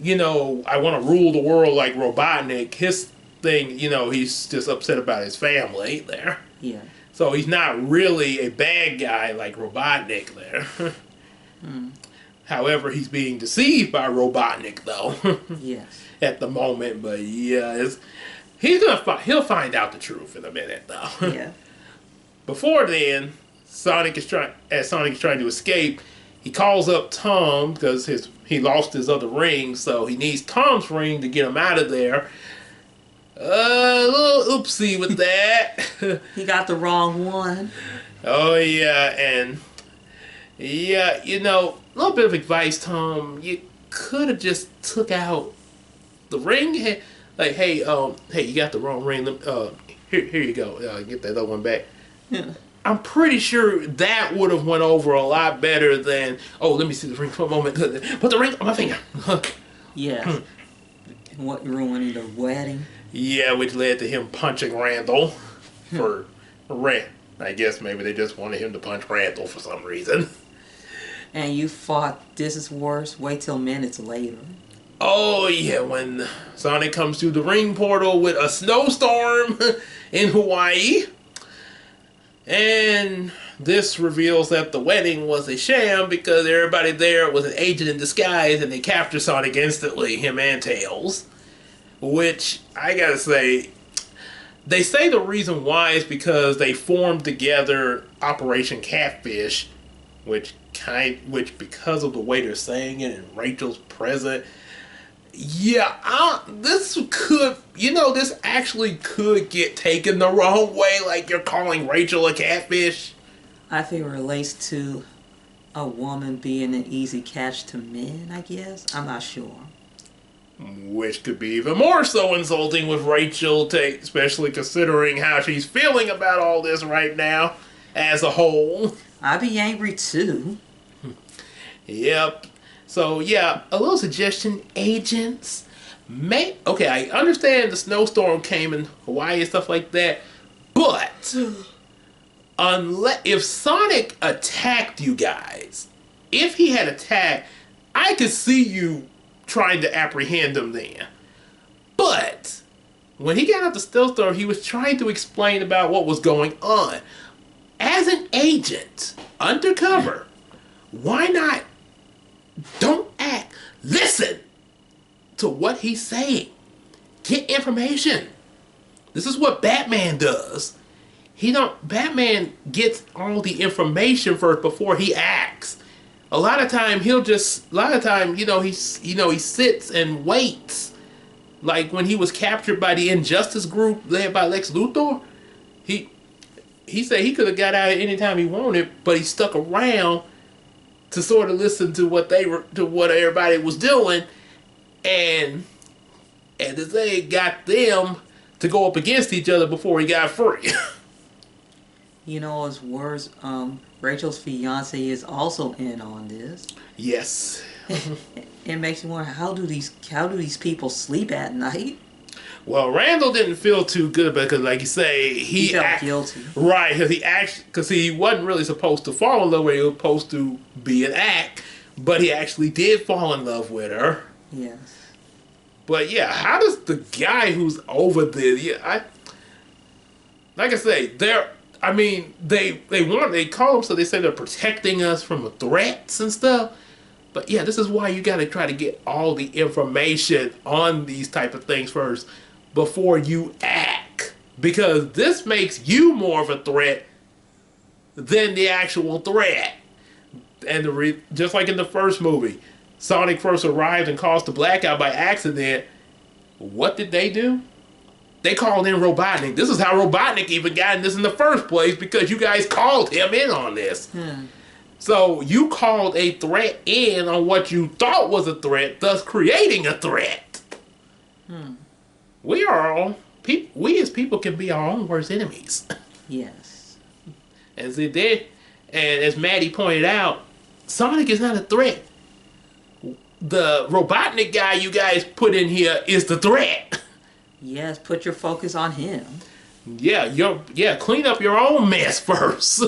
I want to rule the world like Robotnik. His thing, he's just upset about his family there. Yeah. So he's not really a bad guy like Robotnik there. However, he's being deceived by Robotnik though. Yes. At the moment, but yeah, he'll find out the truth in a minute though. Yeah. Before then, Sonic is trying to escape. He calls up Tom because he lost his other ring, so he needs Tom's ring to get him out of there. A little oopsie with that. He got the wrong one. Oh yeah, and yeah, a little bit of advice, Tom. You could have just took out the ring. Like, hey, you got the wrong ring. Here you go. Get that other one back. Yeah. I'm pretty sure that would have went over a lot better than, let me see the ring for a moment. Put the ring on my finger. Yeah. What, ruining the wedding? Yeah, which led to him punching Randall for Rand. I guess maybe they just wanted him to punch Randall for some reason. And you thought this is worse? Wait till minutes later. Oh yeah, when Sonic comes through the ring portal with a snowstorm in Hawaii. And this reveals that the wedding was a sham because everybody there was an agent in disguise and they captured Sonic instantly, him and Tails. Which, I gotta say, they say the reason why is because they formed together Operation Catfish, which because of the way they're saying it and Rachel's present, this actually could get taken the wrong way, like you're calling Rachel a catfish. I think it relates to a woman being an easy catch to men, I guess. I'm not sure. which could be even more so insulting with Rachel, especially considering how she's feeling about all this right now as a whole. I'd be angry too. Yep. So yeah, a little suggestion, agents. Okay, I understand the snowstorm came in Hawaii and stuff like that, but if Sonic attacked you guys, if he had attacked, I could see you trying to apprehend him then. But when he got out the snowstorm, he was trying to explain about what was going on. As an agent, undercover, why not? Don't act. Listen to what he's saying. Get information. This is what Batman does. Batman gets all the information first before he acts. A lot of time he sits and waits. Like when he was captured by the Injustice group led by Lex Luthor, he said he could have got out at any time he wanted, but he stuck around to sort of listen to what everybody was doing, and they got them to go up against each other before he got free. You know, it's worse. Rachel's fiance is also in on this. Yes. It makes me wonder, how do these people sleep at night? Well, Randall didn't feel too good because, like you say, he felt guilty. Right, because he wasn't really supposed to fall in love with her. He was supposed to be an act, but he actually did fall in love with her. Yes. But yeah, how does the guy who's over there? Yeah, like I say, they call them, so they say they're protecting us from threats and stuff. But yeah, this is why you got to try to get all the information on these type of things first before you act, because this makes you more of a threat than the actual threat. And just like in the first movie, Sonic first arrived and caused the blackout by accident. What did they do? They called in Robotnik. This is how Robotnik even got in this in the first place, because you guys called him in on this. So you called a threat in on what you thought was a threat, thus creating a threat. We as people can be our own worst enemies. Yes. As it did, and as Maddie pointed out, Sonic is not a threat. The Robotnik guy you guys put in here is the threat. Yes, put your focus on him. Yeah, clean up your own mess first.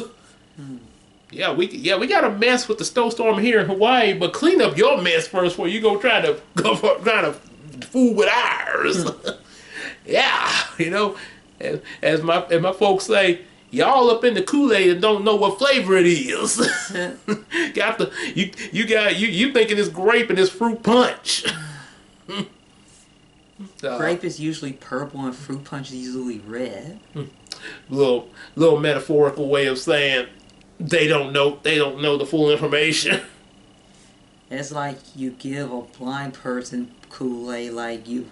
Yeah, we got a mess with the snowstorm here in Hawaii, but clean up your mess first before you try to fool with ours. Yeah, as my folks say, y'all up in the Kool-Aid and don't know what flavor it is. You thinking it's grape and it's fruit punch. Grape is usually purple and fruit punch is usually red. Little metaphorical way of saying they don't know the full information. It's like you give a blind person Kool-Aid, like you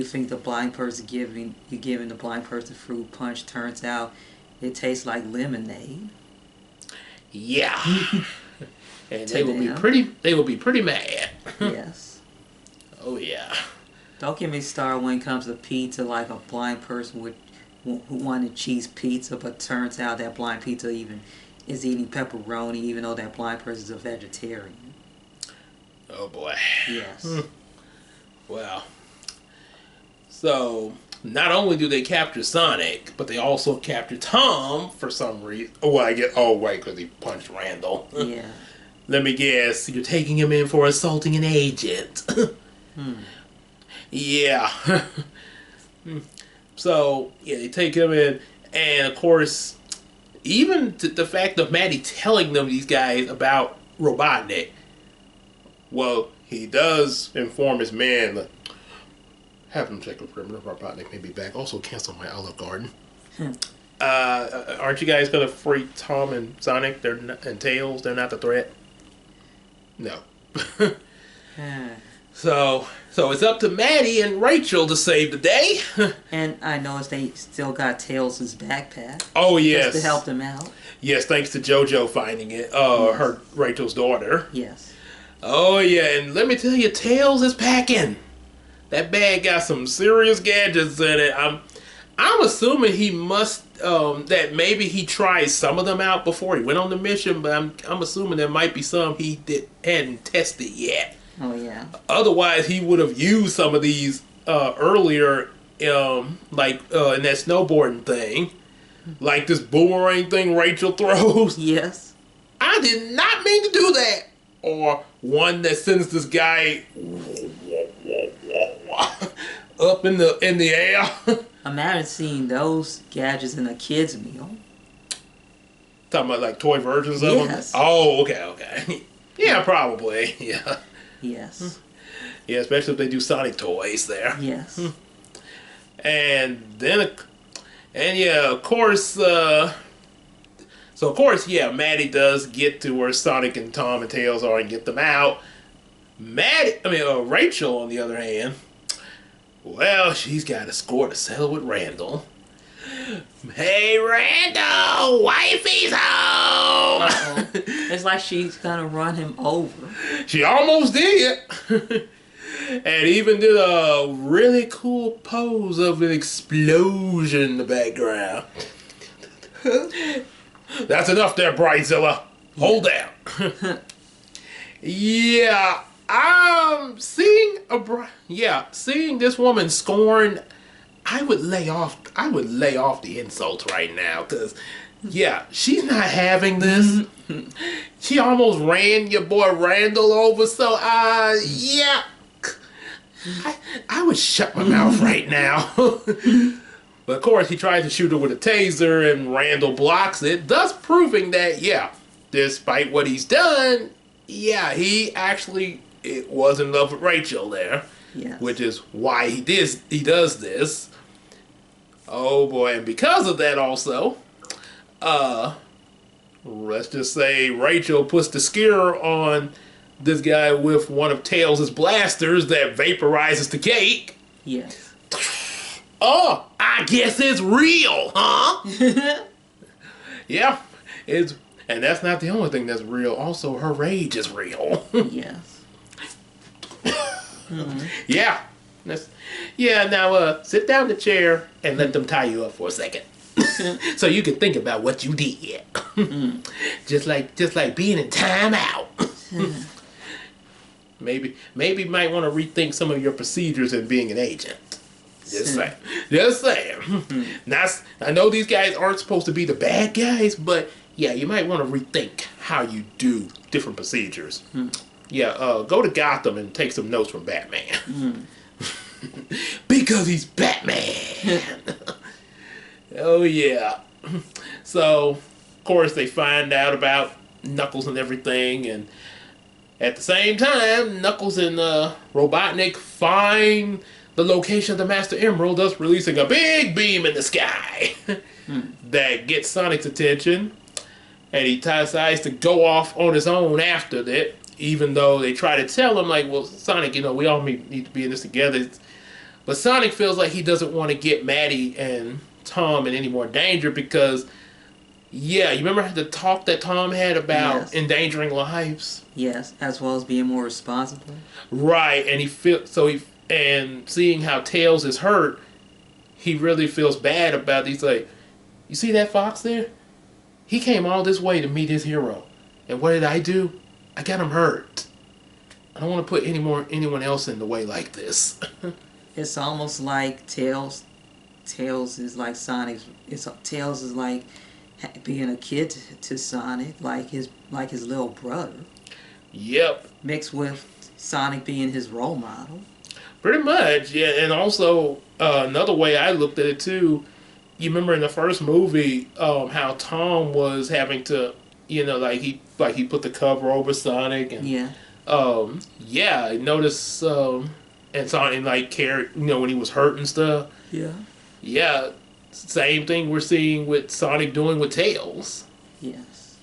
think the blind person giving the blind person fruit punch, turns out it tastes like lemonade. Yeah. And they will be pretty mad. Yes. Oh yeah. Don't get me started when it comes to pizza, like a blind person who wanted cheese pizza, but turns out that blind pizza is eating pepperoni, even though that blind person is a vegetarian. Oh boy. Yes. Well, so not only do they capture Sonic, but they also capture Tom for some reason. Because he punched Randall. Yeah. Let me guess, you're taking him in for assaulting an agent. Yeah. So, yeah, they take him in, and of course, even the fact of Maddie telling them, these guys, about Robotnik, well, he does inform his men, have them check the perimeter. Robotnik may be back. Also, cancel my Olive Garden. Aren't you guys going to freak Tom and Sonic and Tails? They're not the threat? No. So it's up to Maddie and Rachel to save the day. And I noticed they still got Tails' backpack. Oh, yes. Just to help them out. Yes, thanks to JoJo finding it. Rachel's daughter. Yes. Oh, yeah, and let me tell you, Tails is packing. That bag got some serious gadgets in it. I'm assuming he must that maybe he tried some of them out before he went on the mission, but I'm assuming there might be some he hadn't tested yet. Oh yeah. Otherwise, he would have used some of these earlier, like in that snowboarding thing, like this boomerang thing Rachel throws. Yes. I did not mean to do that. Or one that sends this guy up in the air. Imagine seeing those gadgets in a kid's meal. Talking about like toy versions of them? Yes. Oh, okay. Yeah, probably. Yeah. Yes. Yeah, especially if they do Sonic toys there. Yes. And then, yeah, of course, Maddie does get to where Sonic and Tom and Tails are and get them out. Rachel, on the other hand, well, she's got a score to settle with Randall. Hey, Randall, wifey's home! Uh-oh. It's like she's gonna run him over. She almost did. And even did a really cool pose of an explosion in the background. That's enough there, Brightzilla. Hold down. Yeah, seeing this woman scorned, I would lay off the insults right now, because she's not having this. She almost ran your boy Randall over, so I would shut my mouth right now. But of course, he tries to shoot her with a taser, and Randall blocks it, thus proving that, despite what he's done, he actually was in love with Rachel there. Yes. Which is why he does this. Oh boy, and because of that also, let's just say Rachel puts the scare on this guy with one of Tails' blasters that vaporizes the cake. Yes. Oh, I guess it's real, huh? Yeah, and that's not the only thing that's real. Also, her rage is real. Yes. Yeah. Now sit down in the chair and let them tie you up for a second. So you can think about what you did. Just like being in timeout. Maybe you might want to rethink some of your procedures in being an agent. Just saying. I know these guys aren't supposed to be the bad guys, but you might want to rethink how you do different procedures. Go to Gotham and take some notes from Batman. Because he's Batman. Oh yeah. So, of course, they find out about Knuckles and everything, and at the same time, Knuckles and Robotnik find the location of the Master Emerald, thus releasing a big beam in the sky that gets Sonic's attention, and he decides to go off on his own after that, even though they try to tell him, like, well, Sonic, we all need to be in this together. But Sonic feels like he doesn't want to get Maddie and Tom in any more danger because, you remember the talk that Tom had about endangering lives? Yes, as well as being more responsible. Right, and and seeing how Tails is hurt, he really feels bad about it. He's like, you see that fox there? He came all this way to meet his hero. And what did I do? I got him hurt. I don't want to put anyone else in the way like this. It's almost like Tails is like Sonic's. Tails is like being a kid to Sonic, like his little brother. Yep. Mixed with Sonic being his role model. Pretty much, yeah. And also, another way I looked at it too, you remember in the first movie, how Tom was having to, he put the cover over Sonic, and I noticed, and Sonic cared, when he was hurt and stuff. Yeah. Same thing we're seeing with Sonic doing with Tails. Yes.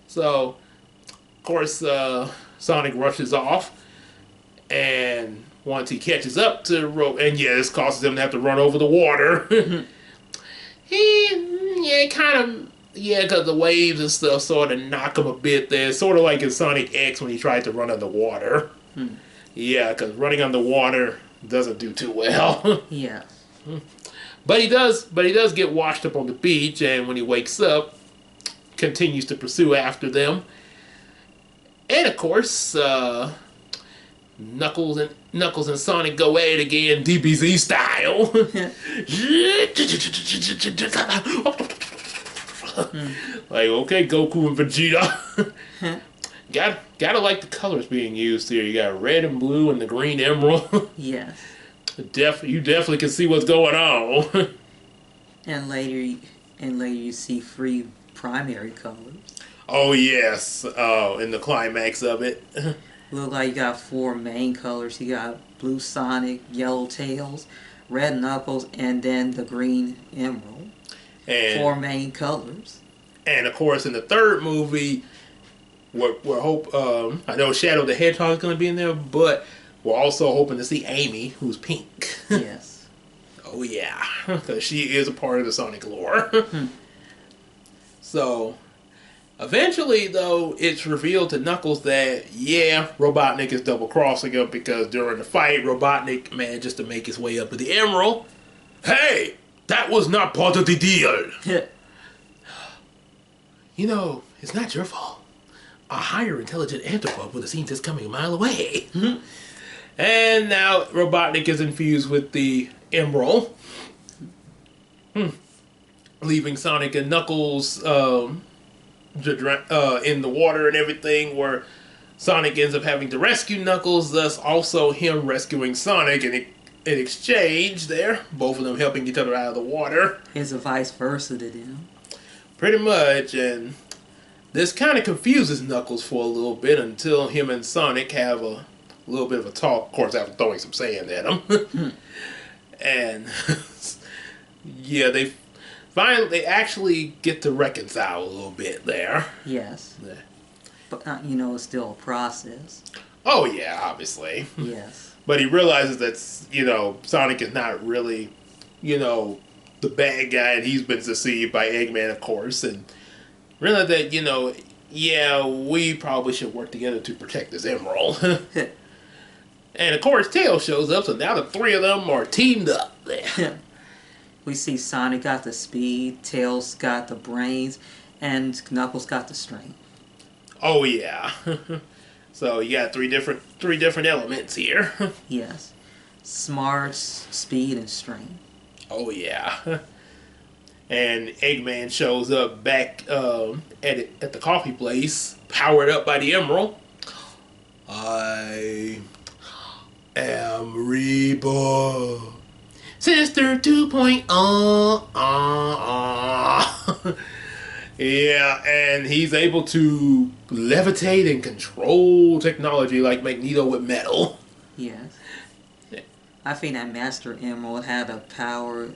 So, of course, Sonic rushes off, and once he catches up to the rope, and this causes him to have to run over the water. Because the waves and stuff sort of knock him a bit there. Sort of like in Sonic X when he tried to run underwater. Yeah, because running underwater doesn't do too well. Yeah. But he does get washed up on the beach, and when he wakes up, continues to pursue after them. And of course, Knuckles and Sonic go at it again, DBZ style. Like, okay, Goku and Vegeta. Gotta like the colors being used here. You got red and blue and the green emerald. Yes. You definitely can see what's going on. And later you see 3 primary colors. Oh yes, in the climax of it. Look like you got 4 main colors. You got blue Sonic, yellow Tails, red Knuckles, and then the green Emerald. And 4 main colors. And of course, in the third movie, I know Shadow the Hedgehog is going to be in there, but we're also hoping to see Amy, who's pink. Yes. Oh yeah, because she is a part of the Sonic lore. So, eventually, though, it's revealed to Knuckles that, yeah, Robotnik is double-crossing him because during the fight, Robotnik manages to make his way up to the Emerald. Hey, that was not part of the deal. You know, it's not your fault. A higher intelligent anthropoid would have seen this coming a mile away. And now Robotnik is infused with the Emerald. Leaving Sonic and Knuckles in the water and everything, where Sonic ends up having to rescue Knuckles, thus also him rescuing Sonic, and in exchange there, both of them helping each other out of the water. It's a vice versa to them. Pretty much, and this kind of confuses Knuckles for a little bit until him and Sonic have a little bit of a talk, of course after throwing some sand at him. And yeah, they actually get to reconcile a little bit there. Yes. Yeah. But, you know, it's still a process. Oh, yeah, obviously. Yes. But he realizes that, you know, Sonic is not really, you know, the bad guy, and he's been deceived by Eggman, of course, and realize that, you know, yeah, we probably should work together to protect this Emerald. And, of course, Tails shows up, so now the 3 of them are teamed up there. We see Sonic got the speed, Tails got the brains, and Knuckles got the strength. Oh yeah. So you got three different elements here. Yes. Smarts, speed, and strength. Oh yeah. And Eggman shows up back at the coffee place, powered up by the Emerald. I am reborn. Sister 2.0. Yeah, and he's able to levitate and control technology like Magneto with metal. Yes. I think that Master Emerald had the power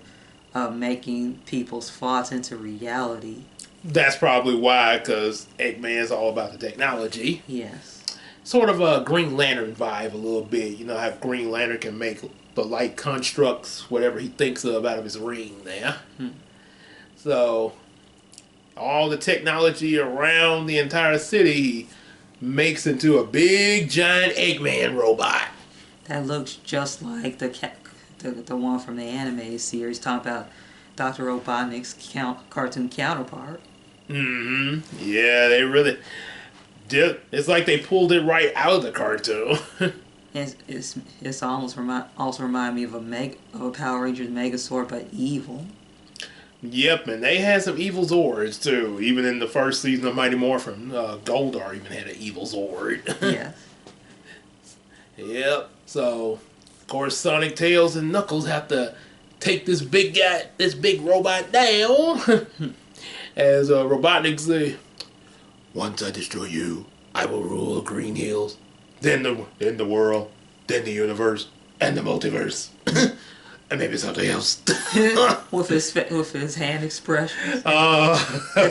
of making people's thoughts into reality. That's probably why, because Eggman's all about the technology. Yes. Sort of a Green Lantern vibe a little bit. You know how Green Lantern can make the light constructs, whatever he thinks of, out of his ring there. So, all the technology around the entire city he makes into a big, giant Eggman robot. That looks just like the one from the anime series, talking about Dr. Robotnik's cartoon counterpart. Yeah, they really did. It's like they pulled it right out of the cartoon. It's almost remind me of a Power Rangers Megazord, but evil. Yep, and they had some evil Zords too. Even in the first season of Mighty Morphin, Goldar even had an evil Zord. Yeah. Yep. So, of course, Sonic, Tails, and Knuckles have to take this big robot down. As Robotnik say, "Once I destroy you, I will rule the Green Hills, then the world, then the universe, and the multiverse." And maybe something else. with his hand expressions. And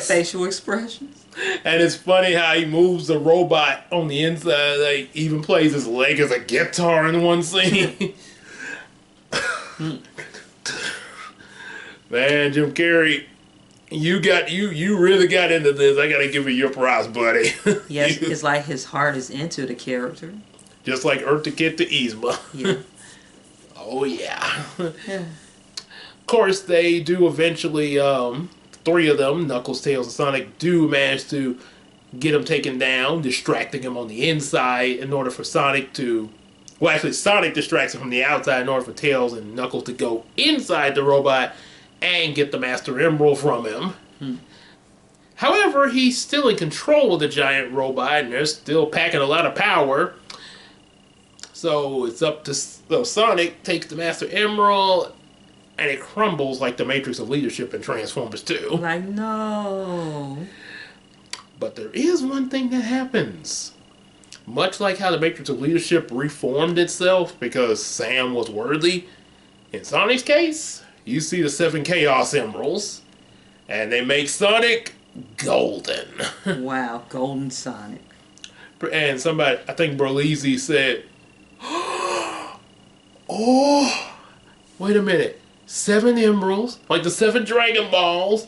facial expressions. And it's funny how he moves the robot on the inside. Like, even plays his leg as a guitar in one scene. Man, Jim Carrey, you really got into this. I gotta give you your props, buddy. Yes, it's like his heart is into the character. Just like Earth to Kid to Yzma. Yeah. Oh yeah. Yeah. Of course, they do eventually. Three of them, Knuckles, Tails, and Sonic, do manage to get him taken down, distracting him on the inside in order for Sonic to. Well, actually, Sonic distracts him from the outside in order for Tails and Knuckles to go inside the robot and get the Master Emerald from him. However, he's still in control of the giant robot, and they're still packing a lot of power. So it's up to Sonic takes the Master Emerald, and it crumbles like the Matrix of Leadership in Transformers 2. Like, no. But there is one thing that happens. Much like how the Matrix of Leadership reformed itself because Sam was worthy, in Sonic's case, you see the 7 Chaos Emeralds, and they make Sonic golden. Wow, golden Sonic. And somebody, I think Berlizzi said, oh, wait a minute. 7 emeralds, like the 7 Dragon Balls.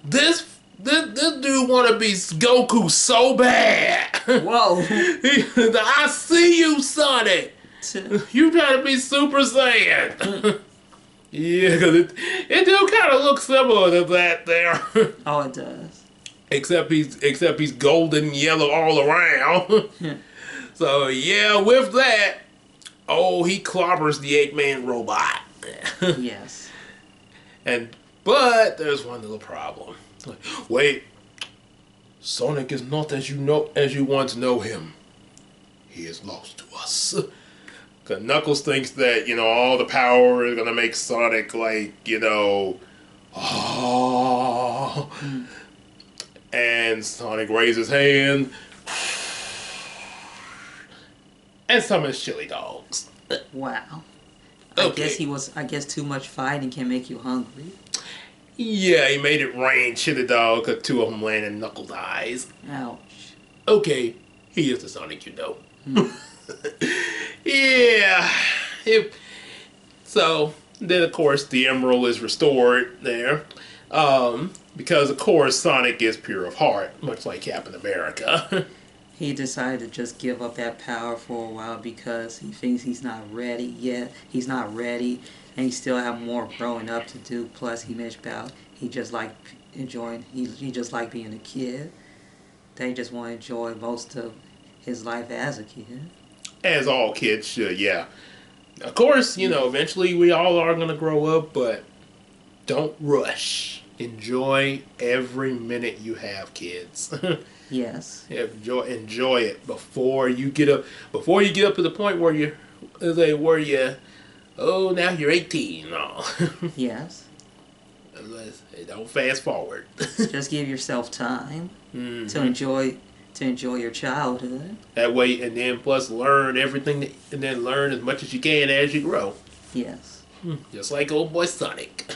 This dude want to be Goku so bad. Whoa. I see you, Sonic. You trying to be Super Saiyan. Yeah, because it do kind of look similar to that there. Oh, it does. Except he's golden yellow all around. So yeah, with that, oh, he clobbers the 8-man robot. Yes. But there's one little problem. Wait, Sonic is not as you once know him. He is lost to us. Cause Knuckles thinks that all the power is gonna make Sonic and Sonic raises his hand and summons chili dogs. Wow. Okay. I guess too much fighting can make you hungry. Yeah, he made it rain chili dog because 2 of them landed in Knuckles' eyes. Ouch. Okay, he is the Sonic you know. Yeah. So, then of course the Emerald is restored there. Because of course Sonic is pure of heart, much like Captain America. He decided to just give up that power for a while because he thinks he's not ready yet. He's not ready, and he still have more growing up to do. Plus, he mentioned about he just like enjoying. He just like being a kid. They just want to enjoy most of his life as a kid. As all kids should, yeah. Of course, eventually we all are gonna grow up, but don't rush. Enjoy every minute you have, kids. Yes. Enjoy it before you get up to the point where now you're 18 and all. Yes. Don't fast forward. Just give yourself time to enjoy your childhood. That way, and then plus learn everything, and then learn as much as you can as you grow. Yes. Just like old boy Sonic.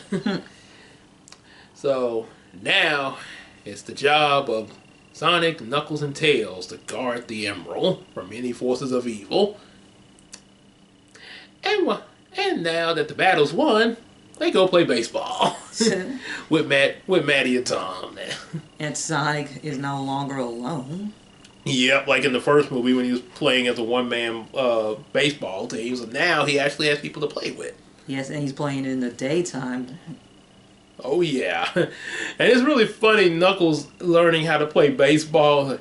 So now it's the job of Sonic, Knuckles, and Tails to guard the Emerald from any forces of evil. And now that the battle's won, they go play baseball with Maddie and Tom. And Sonic is no longer alone. Yep, like in the first movie when he was playing as a one-man baseball team. So now he actually has people to play with. Yes, and he's playing in the daytime. Oh yeah, and it's really funny. Knuckles learning how to play baseball.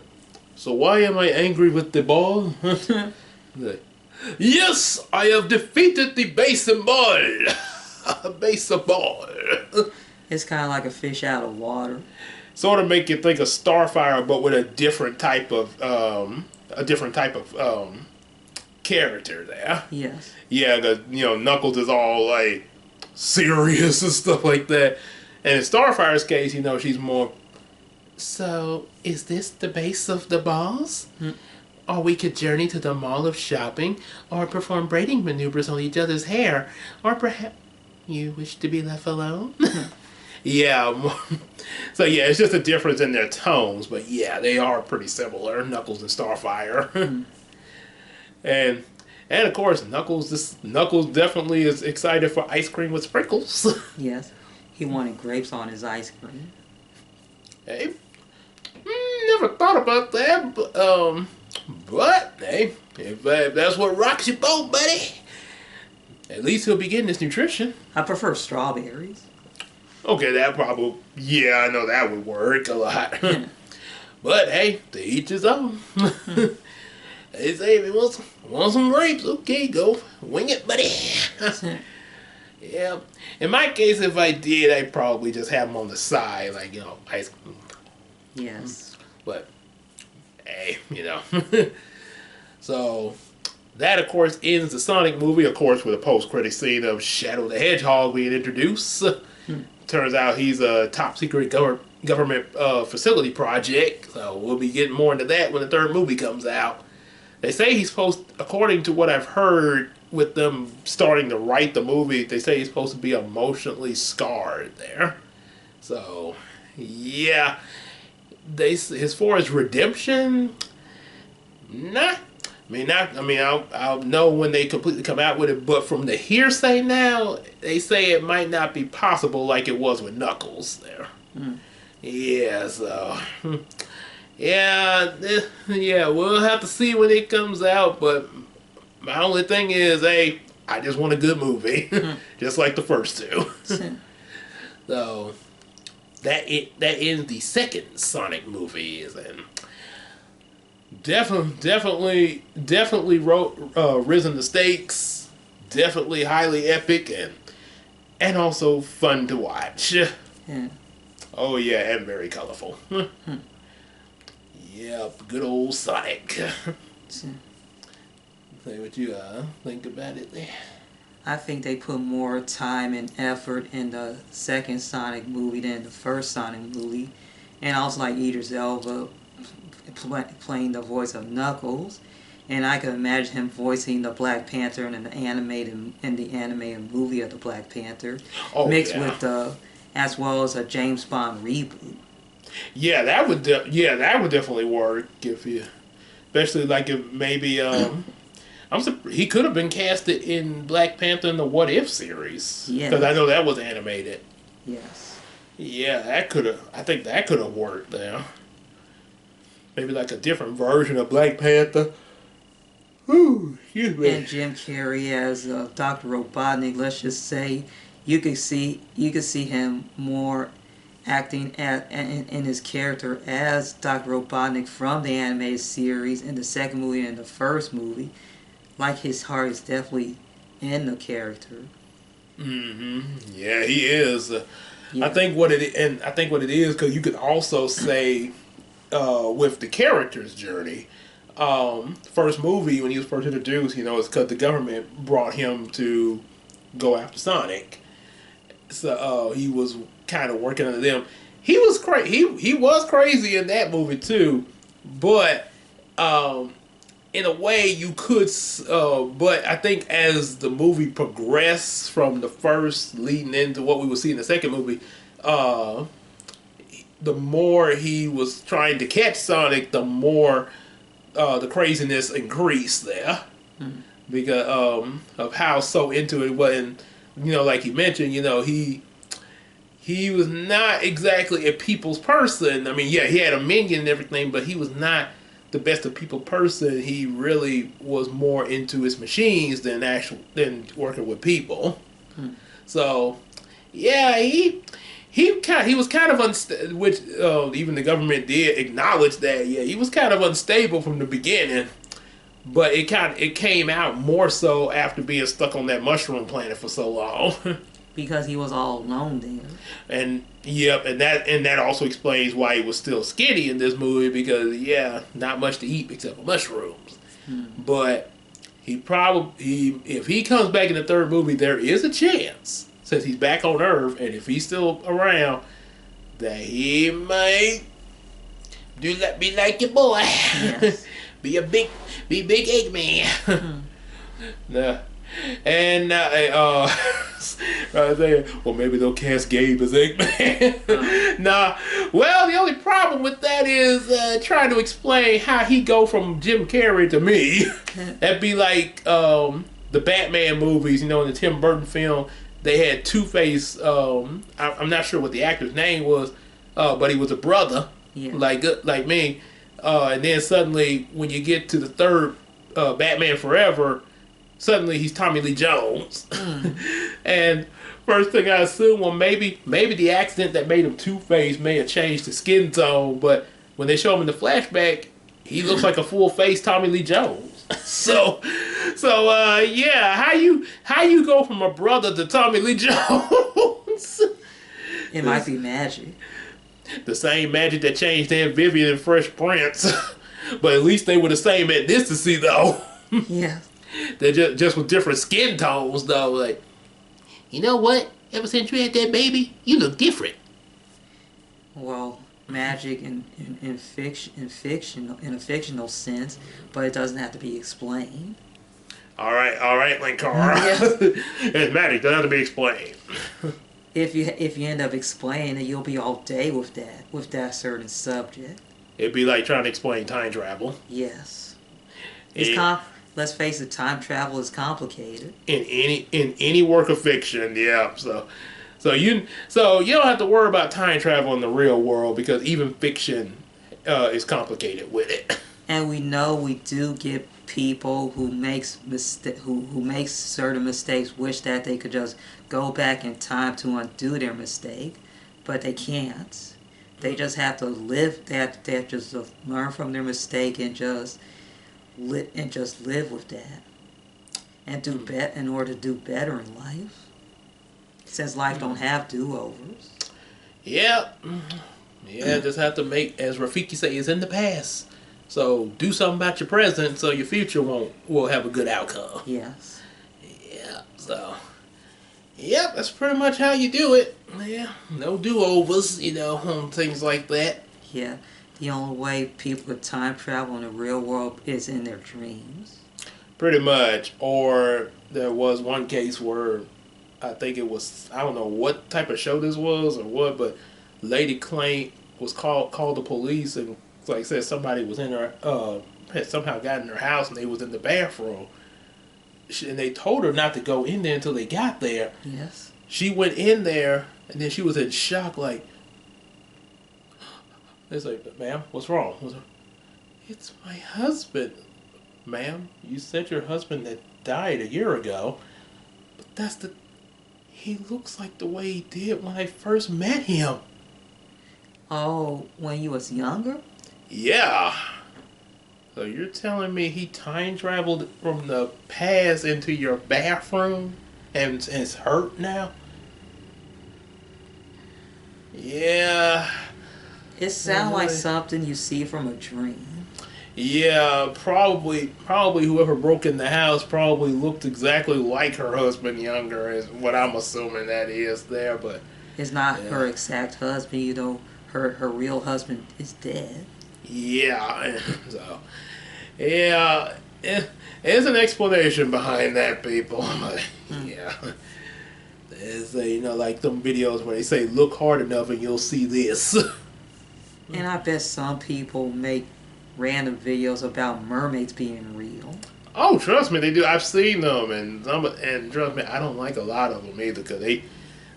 So why am I angry with the ball? Yes, I have defeated the baseball. Baseball. It's kind of like a fish out of water. Sort of make you think of Starfire, but with a different type of character there. Yes. Yeah, because Knuckles is all like serious and stuff like that, and in Starfire's case, she's more. So, is this the base of the balls? Or we could journey to the mall of shopping, or perform braiding maneuvers on each other's hair, or perhaps you wish to be left alone. Yeah. So yeah, it's just a difference in their tones, but yeah, they are pretty similar, Knuckles and Starfire. And of course, Knuckles definitely is excited for ice cream with sprinkles. Yes, he wanted grapes on his ice cream. Hey, never thought about that, but hey, if that's what rocks your boat, buddy. At least he'll be getting his nutrition. I prefer strawberries. Okay, that probably, yeah, I know that would work a lot. But hey, to each his own. They say if you want some grapes, okay, go wing it, buddy. Yeah. In my case, if I did, I'd probably just have them on the side, like, ice cream. Yes. But, hey, So, that, of course, ends the Sonic movie, of course, with a post-credit scene of Shadow the Hedgehog being introduced. Turns out he's a top-secret government facility project, so we'll be getting more into that when the third movie comes out. They say he's according to what I've heard with them starting to write the movie, they say he's supposed to be emotionally scarred there. So, yeah. As far as redemption, nah. I'll know when they completely come out with it, but from the hearsay now, they say it might not be possible like it was with Knuckles there. Yeah, so... Yeah, we'll have to see when it comes out, but my only thing is, hey, I just want a good movie, just like the first two. So, that ends the second Sonic movie, and definitely risen the stakes, definitely highly epic, and also fun to watch. Oh yeah, and very colorful. Yep, good old Sonic. Say what you think about it there. I think they put more time and effort in the second Sonic movie than the first Sonic movie. And I also like Idris Elba playing the voice of Knuckles. And I can imagine him voicing the Black Panther in the animated movie of the Black Panther. Mixed with as well as a James Bond reboot. Yeah, that would definitely work especially like if maybe he could have been casted in Black Panther in the What If series because I know that was animated. Yes. Yeah, I think that could have worked there. Maybe like a different version of Black Panther. Ooh, excuse me. And Jim Carrey as Dr. Robotnik. Let's just say you could see him more acting in his character as Dr. Robotnik from the animated series in the second movie and the first movie. Like his heart is definitely in the character. Yeah, he is. I think what it is because you could also say with the character's journey. First movie when he was first introduced, it's because the government brought him to go after Sonic. So he was kind of working under them. He was he was crazy in that movie too, but in a way you could. But I think as the movie progressed from the first leading into what we will see in the second movie, the more he was trying to catch Sonic, the more the craziness increased there because of how so into it was. And, like you mentioned, he was not exactly a people's person. I mean, yeah, he had a minion and everything, but he was not the best of people person. He really was more into his machines than working with people. So, yeah, he was kind of unstable, which even the government did acknowledge that. Yeah, he was kind of unstable from the beginning, but it came out more so after being stuck on that mushroom planet for so long. Because he was all alone there. And that also explains why he was still skinny in this movie because not much to eat except for mushrooms. But if he comes back in the third movie, there is a chance since he's back on Earth, and if he's still around, that he might be like your boy, be big Eggman. Nah. And right there, well, maybe they'll cast Gabe as Eggman. Nah. Well, the only problem with that is trying to explain how he go from Jim Carrey to me. That'd be like the Batman movies, in the Tim Burton film. They had Two-Face. I'm not sure what the actor's name was, but he was a brother, like me. And then suddenly, when you get to the third Batman Forever, suddenly he's Tommy Lee Jones. And first thing I assume, well, maybe the accident that made him Two-Face may have changed his skin tone, but when they show him in the flashback, he looks like a full-face Tommy Lee Jones. So yeah, how you go from a brother to Tommy Lee Jones? It might be magic. The same magic that changed Aunt Vivian and Fresh Prince. But at least they were the same ethnicity, though. Yeah. They're just with different skin tones, though. Like, you know what? Ever since you had that baby, you look different. Well, magic in a fictional sense, but it doesn't have to be explained. All right, Linkara. It's magic. Doesn't have to be explained. If you end up explaining it, you'll be all day with that certain subject. It'd be like trying to explain time travel. Yes. Let's face it, time travel is complicated. In any work of fiction, yeah. So you don't have to worry about time travel in the real world because even fiction is complicated with it. And we know we do get people who makes certain mistakes, wish that they could just go back in time to undo their mistake, but they can't. They just have to live. They have to just learn from their mistake and just live with that, and in order to do better in life. Since life don't have do-overs. Yeah, just have to make, as Rafiki say, it's in the past. So do something about your present so your future will have a good outcome. Yes. Yeah, so yep, that's pretty much how you do it. Yeah, no do-overs, things like that. Yeah, the only way people could time travel in the real world is in their dreams. Pretty much. Or there was one case where I think it was, I don't know what type of show this was or what, but lady called the police and like said somebody was in her had somehow got in her house and they was in the bathroom. And they told her not to go in there until they got there. Yes. She went in there and then she was in shock, like, it's like, ma'am, what's wrong? It's my husband. Ma'am, you said your husband had died a year ago, but he looks like the way he did when I first met him. Oh, when you was younger? Yeah. So you're telling me he time traveled from the past into your bathroom and it's hurt now? Yeah. It sounds like something you see from a dream. Yeah, probably whoever broke in the house probably looked exactly like her husband younger is what I'm assuming that is there, but it's not her exact husband, her real husband is dead. Yeah, so yeah, there's an explanation behind that, people. But yeah, there's like them videos where they say look hard enough and you'll see this. And I bet some people make random videos about mermaids being real. Oh, trust me, they do. I've seen them, and trust me, I don't like a lot of them either, because they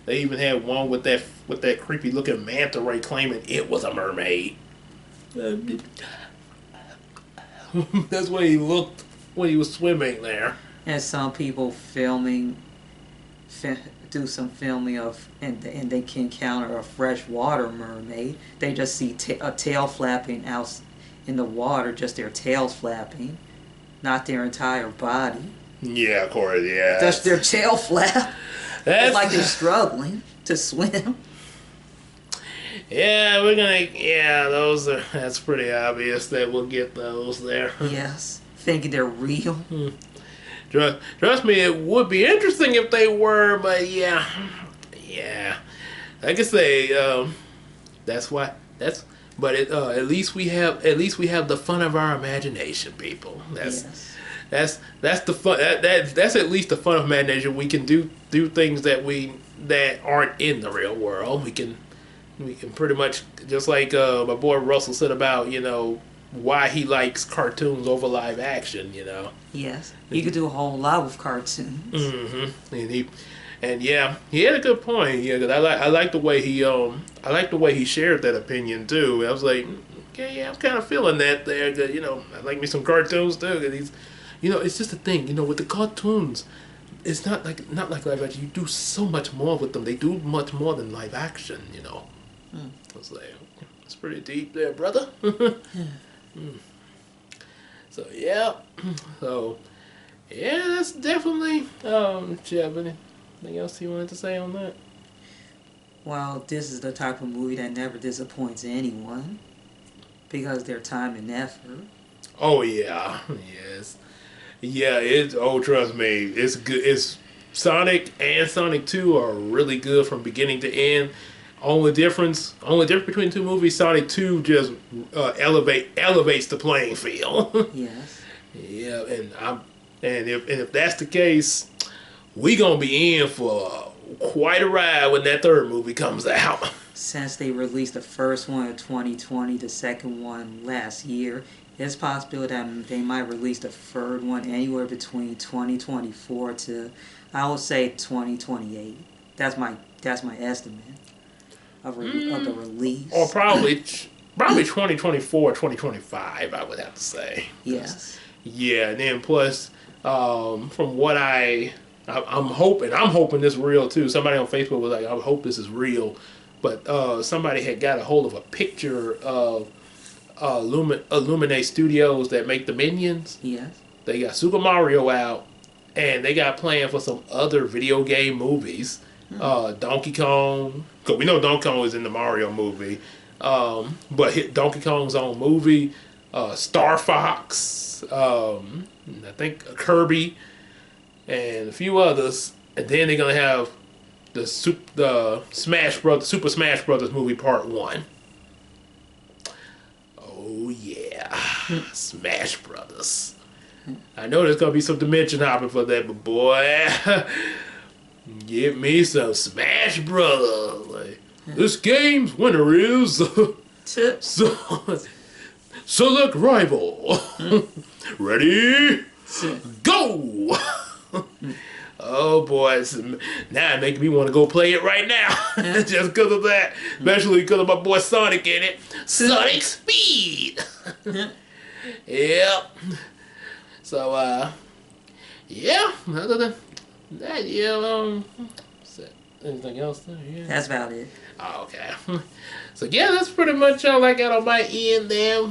even had one with that creepy looking manta ray claiming it was a mermaid. That's what he looked when he was swimming there. And some people do some filming of, and they can encounter a freshwater mermaid. They just see a tail flapping out in the water, just their tails flapping, not their entire body. Yeah, of course, yeah. Just their tail flap. It's like they're struggling to swim. Yeah, that's pretty obvious that we'll get those there. Yes, thinking they're real. Trust me, it would be interesting if they were, but yeah. Like I say, but at least we have the fun of our imagination, people. That's the fun. That's at least the fun of imagination. We can do things that aren't in the real world. We can pretty much, just like my boy Russell said about why he likes cartoons over live action. Yes, you could do a whole lot with cartoons. Mm-hmm. And he had a good point. Yeah, because I like the way he shared that opinion too. I was like, okay, yeah, I'm kind of feeling that there. Cause, I like me some cartoons too. Cause it's just a thing. With the cartoons, it's not like live action. You do so much more with them. They do much more than live action. I was like, it's pretty deep there, brother. So yeah, that's definitely. Do you have anything else you wanted to say on that? Well, this is the type of movie that never disappoints anyone because their time and effort. Oh yeah, yes, yeah. Trust me, it's good. It's Sonic and Sonic 2 are really good from beginning to end. Only difference between the two movies, Sonic 2 just elevates the playing field. Yes. Yeah, and if that's the case, we gonna be in for quite a ride when that third movie comes out. Since they released the first one in 2020, the second one last year, it's possible that they might release the third one anywhere between 2024 to, I would say, 2028. That's my estimate of the release. Or probably 2024, 2025, I would have to say. Yes. Yeah, and then plus, from what I'm hoping this is real too. Somebody on Facebook was like, I hope this is real. But somebody had got a hold of a picture of Illuminate Studios that make the Minions. Yes. They got Super Mario out, and they got planned for some other video game movies. Donkey Kong, because we know Donkey Kong is in the Mario movie. But Donkey Kong's own movie, Star Fox, I think Kirby, and a few others. And then they're going to have the Super Smash Brothers movie Part 1. Oh yeah, Smash Brothers. I know there's going to be some dimension hopping for that, but boy, give me some Smash Brothers. Like, this game's winner is select rival. Ready? Go! Oh boy, now it makes me want to go play it right now. Just because of that. Especially because of my boy Sonic in it. Sonic Speed! Yep. So, yeah, other than that, anything else there? Yeah. That's about it. Oh, okay. So yeah, that's pretty much all I got on my end there.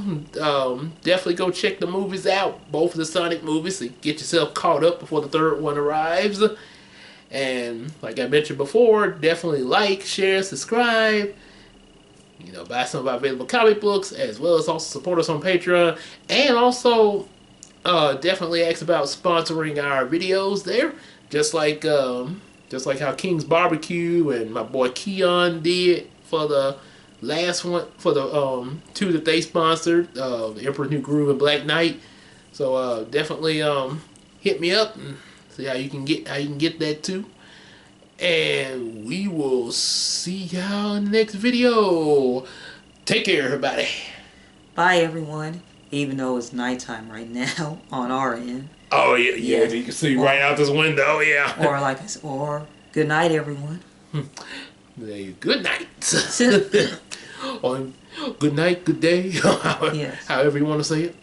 Definitely go check the movies out, both of the Sonic movies, so get yourself caught up before the third one arrives. And like I mentioned before, definitely like, share, subscribe. Buy some of our available comic books, as well as also support us on Patreon, and also definitely ask about sponsoring our videos there, just like how King's Barbecue and my boy Keon did for the last one, for the two that they sponsored, the Emperor's New Groove and Black Knight. So definitely hit me up and see how you can get that too. And we will see y'all in the next video. Take care, everybody. Bye, everyone. Even though it's nighttime right now on our end. Oh yeah. You can see right out this window. Yeah. Or like I said, or good night, everyone. Good night. Or good night, good day. However you want to say it.